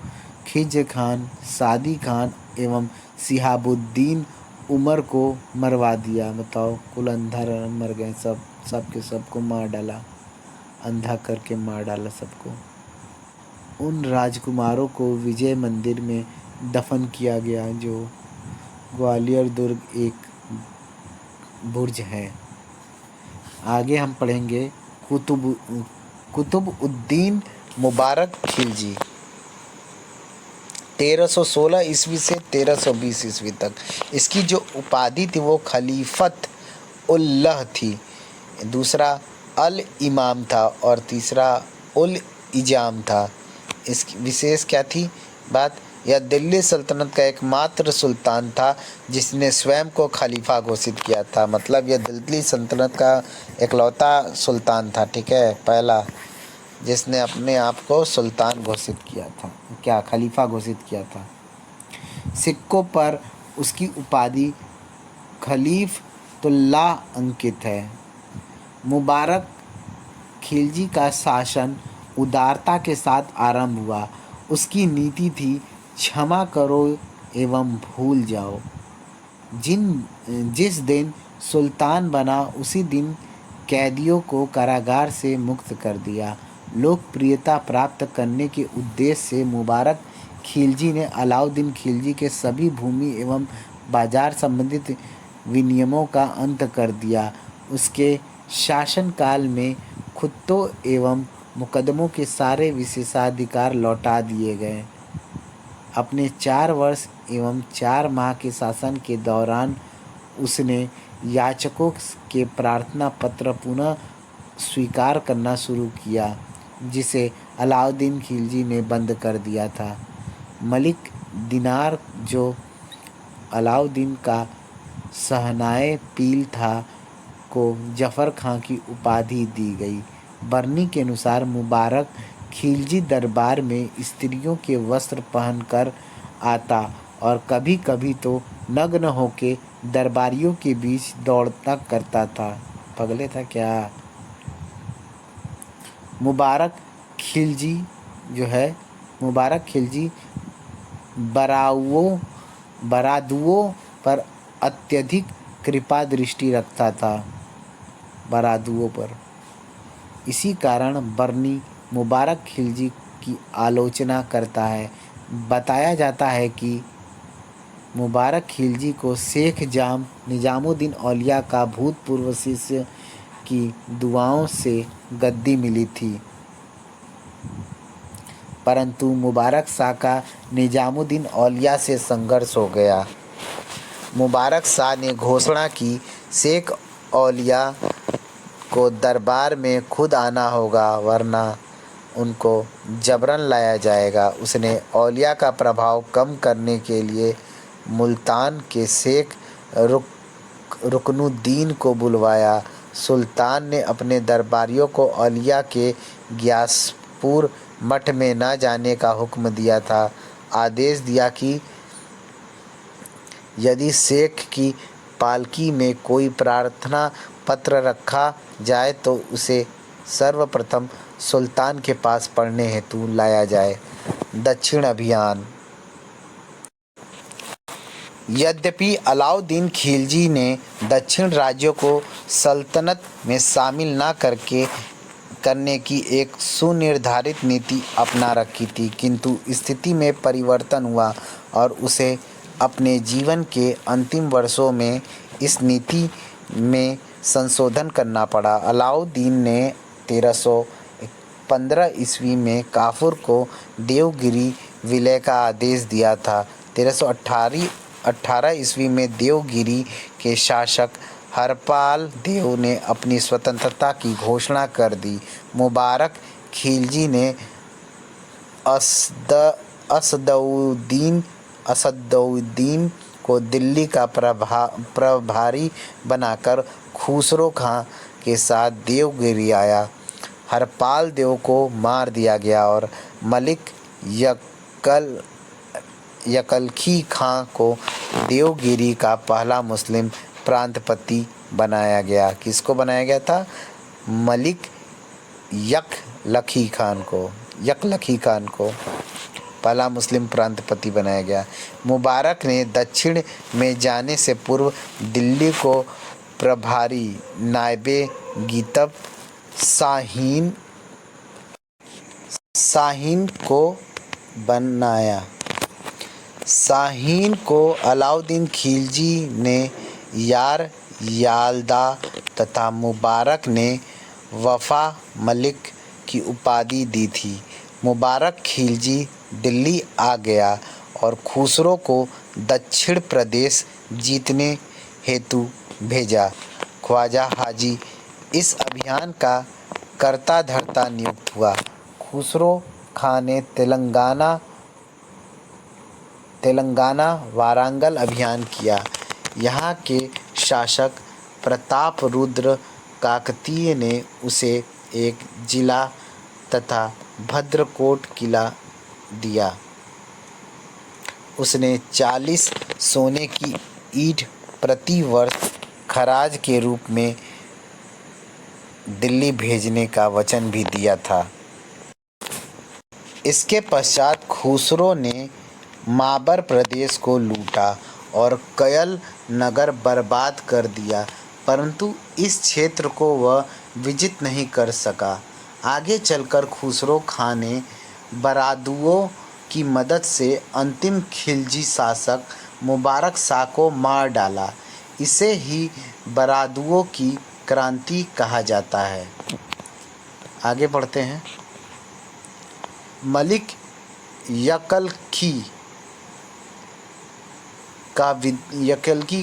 खिज़ खान, सादी खान एवं शिहाबुद्दीन उमर को मरवा दिया। बताओ, कुल अंधा मर गए, सबको मार डाला, अंधा करके मार डाला सबको। उन राजकुमारों को विजय मंदिर में दफन किया गया, जो ग्वालियर दुर्ग एक बुर्ज है। आगे हम पढ़ेंगे कुतुबउद्दीन मुबारक खिलजी 1316 ईस्वी से 1320 ईस्वी तक। इसकी जो उपाधि थी वो खलीफत उल्लाह थी, दूसरा अल इमाम था और तीसरा उल इजाम था। इसकी विशेष क्या थी बात? यह दिल्ली सल्तनत का एकमात्र सुल्तान था जिसने स्वयं को खलीफा घोषित किया था। मतलब यह दिल्ली सल्तनत का इकलौता सुल्तान था, ठीक है, पहला जिसने अपने आप को सुल्तान घोषित किया था, क्या खलीफा घोषित किया था। सिक्कों पर उसकी उपाधि खलीफतुल्लाह अंकित है। मुबारक खिलजी का शासन उदारता के साथ आरंभ हुआ। उसकी नीति थी क्षमा करो एवं भूल जाओ। जिस दिन सुल्तान बना उसी दिन कैदियों को कारागार से मुक्त कर दिया। लोकप्रियता प्राप्त करने के उद्देश्य से मुबारक खिलजी ने अलाउद्दीन खिलजी के सभी भूमि एवं बाजार संबंधित विनियमों का अंत कर दिया। उसके शासनकाल में खुत्तों एवं मुकदमों के सारे विशेषाधिकार लौटा दिए गए। अपने 4 वर्ष एवं 4 माह के शासन के दौरान उसने याचकों के प्रार्थना पत्र पुनः स्वीकार करना शुरू किया, जिसे अलाउद्दीन खिलजी ने बंद कर दिया था। मलिक दिनार, जो अलाउद्दीन का शहनाए पील था, को जफ़र खां की उपाधि दी गई। बरनी के अनुसार मुबारक खिलजी दरबार में स्त्रियों के वस्त्र पहनकर आता और कभी-कभी तो नग्न होके दरबारियों के बीच दौड़ना करता था। पगले था क्या? मुबारक खिलजी जो है, मुबारक खिलजी बरादुओं पर अत्यधिक कृपा दृष्टि रखता था। बरादुओं पर। इसी कारण बरनी मुबारक खिलजी की आलोचना करता है। बताया जाता है कि मुबारक खिलजी को शेख निजामुद्दीन औलिया का भूतपूर्व शिष्य की दुआओं से गद्दी मिली थी, परंतु मुबारक शाह का निजामुद्दीन औलिया से संघर्ष हो गया। मुबारक शाह ने घोषणा की, शेख औलिया को दरबार में खुद आना होगा वरना उनको जबरन लाया जाएगा। उसने औलिया का प्रभाव कम करने के लिए मुल्तान के शेख रुकनुद्दीन को बुलवाया। सुल्तान ने अपने दरबारियों को औलिया के ग्यासपुर मठ में न जाने का हुक्म दिया था। आदेश दिया कि यदि शेख की पालकी में कोई प्रार्थना पत्र रखा जाए तो उसे सर्वप्रथम सुल्तान के पास पढ़ने हेतु लाया जाए। दक्षिण अभियान। यद्यपि अलाउद्दीन खिलजी ने दक्षिण राज्यों को सल्तनत में शामिल न करने की एक सुनिर्धारित नीति अपना रखी थी, किंतु स्थिति में परिवर्तन हुआ और उसे अपने जीवन के अंतिम वर्षों में इस नीति में संशोधन करना पड़ा। अलाउद्दीन ने 1315 ईस्वी में काफूर को देवगिरी विलय का आदेश दिया था। 1318 ईस्वी में देवगिरी के शासक हरपाल देव ने अपनी स्वतंत्रता की घोषणा कर दी। मुबारक खिलजी ने असदुद्दीन को दिल्ली का प्रभारी बनाकर खुसरो खां के साथ देवगिरी आया। हरपाल देव को मार दिया गया और मलिक यकलखी खां को देवगिरी का पहला मुस्लिम प्रांतपति बनाया गया। किसको बनाया गया था? मलिक यकलखी खान को पहला मुस्लिम प्रांतपति बनाया गया। मुबारक ने दक्षिण में जाने से पूर्व दिल्ली को प्रभारी नायबे गितब शाहीन को बनाया। शाहीन को अलाउद्दीन खिलजी ने यार याल्दा तथा मुबारक ने वफा मलिक की उपाधि दी थी। मुबारक खिलजी दिल्ली आ गया और खुसरो को दक्षिण प्रदेश जीतने हेतु भेजा। ख्वाजा हाजी इस अभियान का कर्ता धर्ता नियुक्त हुआ। खुसरो खां ने तेलंगाना वारंगल अभियान किया। यहाँ के शासक प्रताप रुद्र काकतीय ने उसे एक जिला तथा भद्रकोट किला दिया। उसने 40 सोने की ईंट प्रति वर्ष खराज के रूप में दिल्ली भेजने का वचन भी दिया था। इसके पश्चात खुसरो ने माबर प्रदेश को लूटा और कयल नगर बर्बाद कर दिया, परंतु इस क्षेत्र को वह विजित नहीं कर सका। आगे चलकर खुसरो खां ने बरादुओं की मदद से अंतिम खिलजी शासक मुबारक शाह को मार डाला। इसे ही बरादुओं की क्रांति कहा जाता है। आगे बढ़ते हैं। मलिक यकलखी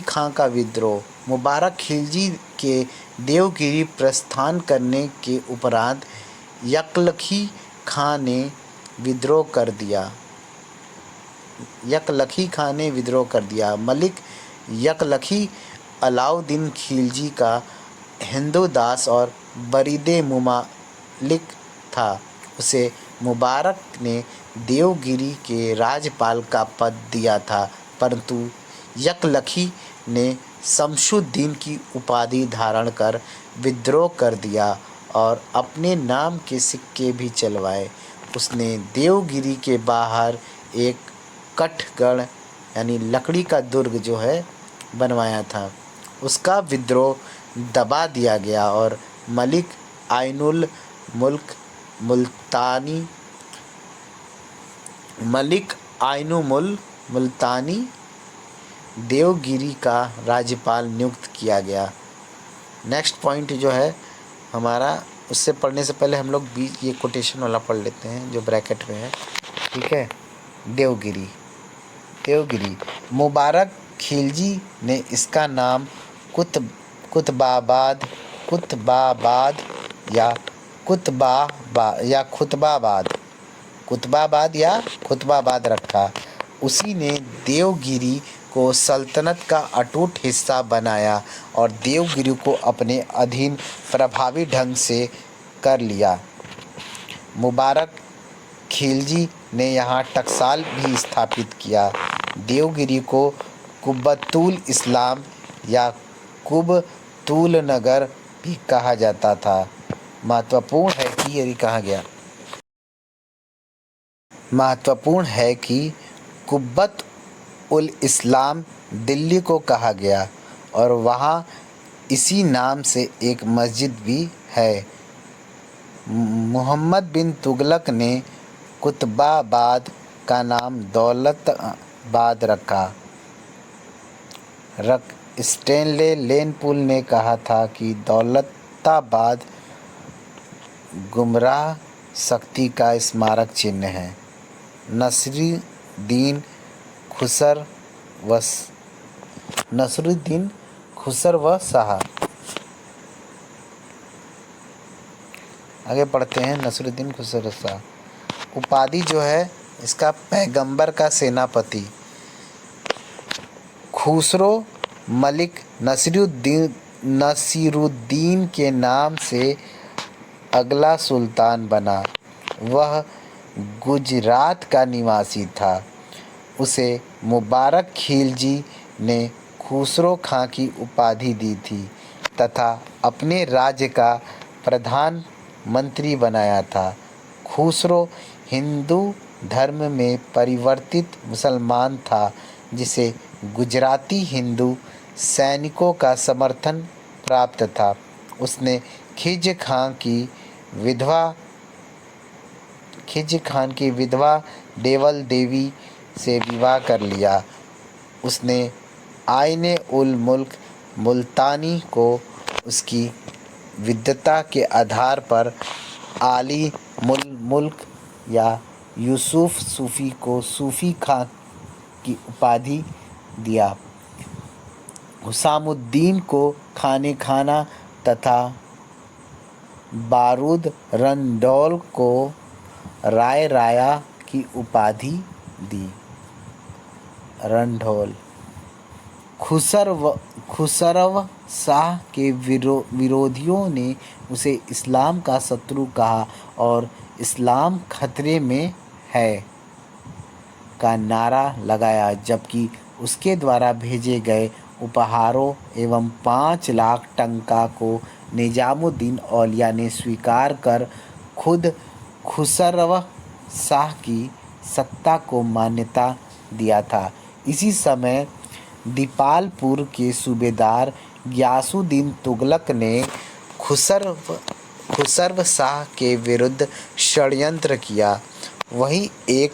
खां का विद्रोह। मुबारक खिलजी के देवगिरी प्रस्थान करने के उपरांत यकलखी खां ने विद्रोह कर दिया। मलिक यकलखी अलाउद्दीन खिलजी का हिंदू दास और बरीदे मुमालिक था। उसे मुबारक ने देवगिरी के राज्यपाल का पद दिया था, परंतु यकलखी ने शमशुद्दीन की उपाधि धारण कर विद्रोह कर दिया और अपने नाम के सिक्के भी चलवाए। उसने देवगिरी के बाहर एक कठगढ़ यानी लकड़ी का दुर्ग जो है बनवाया था। उसका विद्रोह दबा दिया गया और मलिक आइनुल मुल्क मुल्तानी मलिक आइनुमुल मुल्तानी देवगिरी का राज्यपाल नियुक्त किया गया। नेक्स्ट पॉइंट जो है हमारा, उससे पढ़ने से पहले हम लोग बीच ये कोटेशन वाला पढ़ लेते हैं जो ब्रैकेट में है, ठीक है। देवगिरी देवगिरी मुबारक खिलजी ने इसका नाम कुतबाबाद कुतबाबाद या खुतबाबाद रखा। उसी ने देवगिरी को सल्तनत का अटूट हिस्सा बनाया और देवगिरी को अपने अधीन प्रभावी ढंग से कर लिया। मुबारक खिलजी ने यहाँ टकसाल भी स्थापित किया। देवगिरी को कुब्बतुल इस्लाम या कुबतुल नगर भी कहा जाता था। महत्वपूर्ण है कि यदि कहा गया महत्वपूर्ण है कि कुब्बत उल इस्लाम दिल्ली को कहा गया और वहाँ इसी नाम से एक मस्जिद भी है। मोहम्मद बिन तुगलक ने कुतबाबाद का नाम दौलताबाद रखा। स्टेनले लेनपुल ने कहा था कि दौलताबाद गुमराह शक्ति का स्मारक चिन्ह है। नसरुद्दीन खुसर व शाह, आगे पढ़ते हैं। नसरुद्दीन खुसर शाह उपाधि जो है इसका पैगंबर का सेनापति। खुसरो मलिक नसीरुद्दीन के नाम से अगला सुल्तान बना। वह गुजरात का निवासी था। उसे मुबारक खिलजी ने खुसरो खां की उपाधि दी थी तथा अपने राज्य का प्रधान मंत्री बनाया था। खुसरो हिंदू धर्म में परिवर्तित मुसलमान था, जिसे गुजराती हिंदू सैनिकों का समर्थन प्राप्त था। उसने खिज खान की विधवा देवल देवी से विवाह कर लिया। उसने आइने उल मुल्क मुल्तानी को उसकी विद्वता के आधार पर आली मुल्क या यूसुफ सूफ़ी को सूफ़ी खां की उपाधि दिया। हुसामुद्दीन को खाने खाना तथा बारूद रंडौल को राय राया की उपाधि दी। रंढौल खुसरव शाह के विरोधियों ने उसे इस्लाम का शत्रु कहा और इस्लाम खतरे में है का नारा लगाया, जबकि उसके द्वारा भेजे गए उपहारों एवं 5 लाख टंका को निजामुद्दीन औलिया ने स्वीकार कर खुद खुसरव शाह की सत्ता को मान्यता दिया था। इसी समय दीपालपुर के सूबेदार गियासुद्दीन तुगलक ने खुसरव शाह के विरुद्ध षड्यंत्र किया। वही एक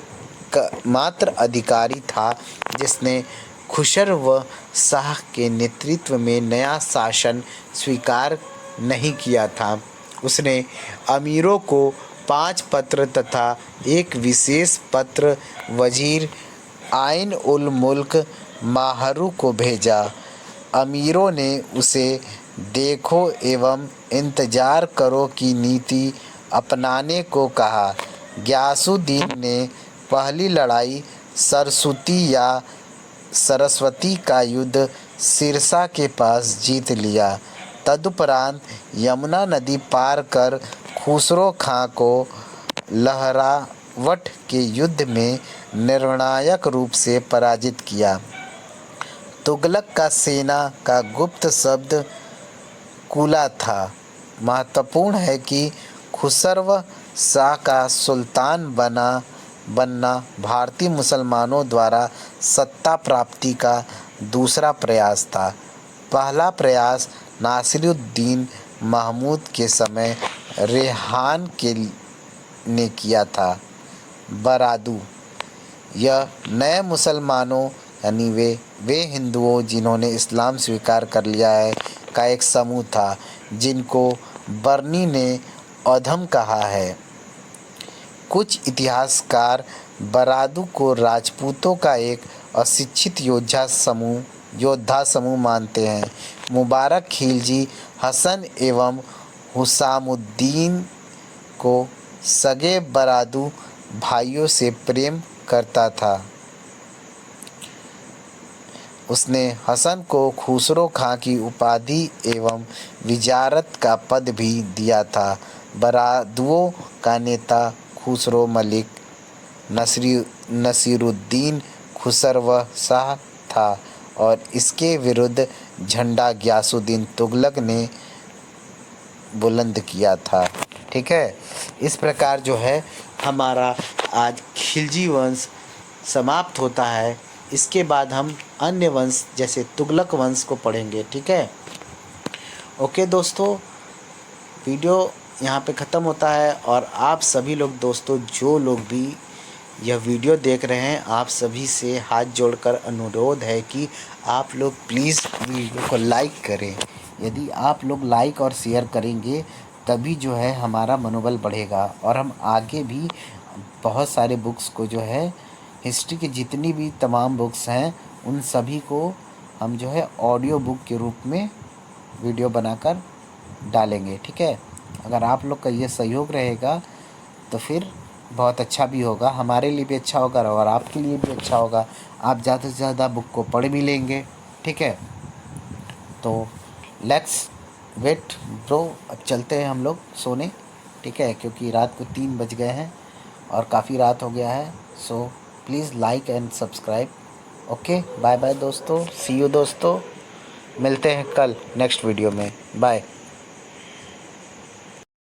मात्र अधिकारी था जिसने खुसरव शाह के नेतृत्व में नया शासन स्वीकार नहीं किया था। उसने अमीरों को 5 पत्र तथा एक विशेष पत्र वजीर आइन उल मुल्क माहरू को भेजा। अमीरों ने उसे देखो एवं इंतजार करो की नीति अपनाने को कहा। गियासुद्दीन ने पहली लड़ाई सरस्वती का युद्ध सिरसा के पास जीत लिया। तदुपरांत यमुना नदी पार कर खुसरो खां को लहरावट के युद्ध में निर्णायक रूप से पराजित किया। तुगलक का सेना का गुप्त शब्द कुला था। महत्वपूर्ण है कि खुसरव शाह का सुल्तान बनना भारतीय मुसलमानों द्वारा सत्ता प्राप्ति का दूसरा प्रयास था। पहला प्रयास नासिरुद्दीन महमूद के समय रेहान ने किया था। बरादू यह नए मुसलमानों यानी वे हिंदुओं जिन्होंने इस्लाम स्वीकार कर लिया है का एक समूह था, जिनको बर्नी ने अधम कहा है। कुछ इतिहासकार बरादू को राजपूतों का एक अशिक्षित योद्धा समूह मानते हैं। मुबारक खिलजी हसन एवं हुसामुद्दीन को सगे बरादू भाइयों से प्रेम करता था। उसने हसन को खुसरो खां की उपाधि एवं विजारत का पद भी दिया था। बरादुओं का नेता खुसरो मलिक नसीरुद्दीन खुसरवशाह था और इसके विरुद्ध झंडा गयासुद्दीन तुगलक ने बुलंद किया था। ठीक है, इस प्रकार जो है हमारा आज खिलजी वंश समाप्त होता है। इसके बाद हम अन्य वंश जैसे तुगलक वंश को पढ़ेंगे। ठीक है, ओके दोस्तों, वीडियो यहाँ पे ख़त्म होता है। और आप सभी लोग दोस्तों जो लोग भी यह वीडियो देख रहे हैं, आप सभी से हाथ जोड़कर अनुरोध है कि आप लोग प्लीज़ वीडियो को लाइक करें। यदि आप लोग लाइक और शेयर करेंगे तभी जो है हमारा मनोबल बढ़ेगा और हम आगे भी बहुत सारे बुक्स को जो है हिस्ट्री की जितनी भी तमाम बुक्स हैं उन सभी को हम जो है ऑडियो बुक के रूप में वीडियो बनाकर डालेंगे। ठीक है, अगर आप लोग का ये सहयोग रहेगा तो फिर बहुत अच्छा भी होगा, हमारे लिए भी अच्छा होगा और आपके लिए भी अच्छा होगा। आप ज़्यादा से ज़्यादा बुक को पढ़ भी लेंगे। ठीक है, तो लेट्स वेट ब्रो, अब चलते हैं हम लोग सोने। ठीक है, क्योंकि रात को 3 बज गए हैं और काफ़ी रात हो गया है। So please like and subscribe. Okay, bye bye दोस्तों, सी यू दोस्तों, मिलते हैं कल नेक्स्ट वीडियो में। बाय।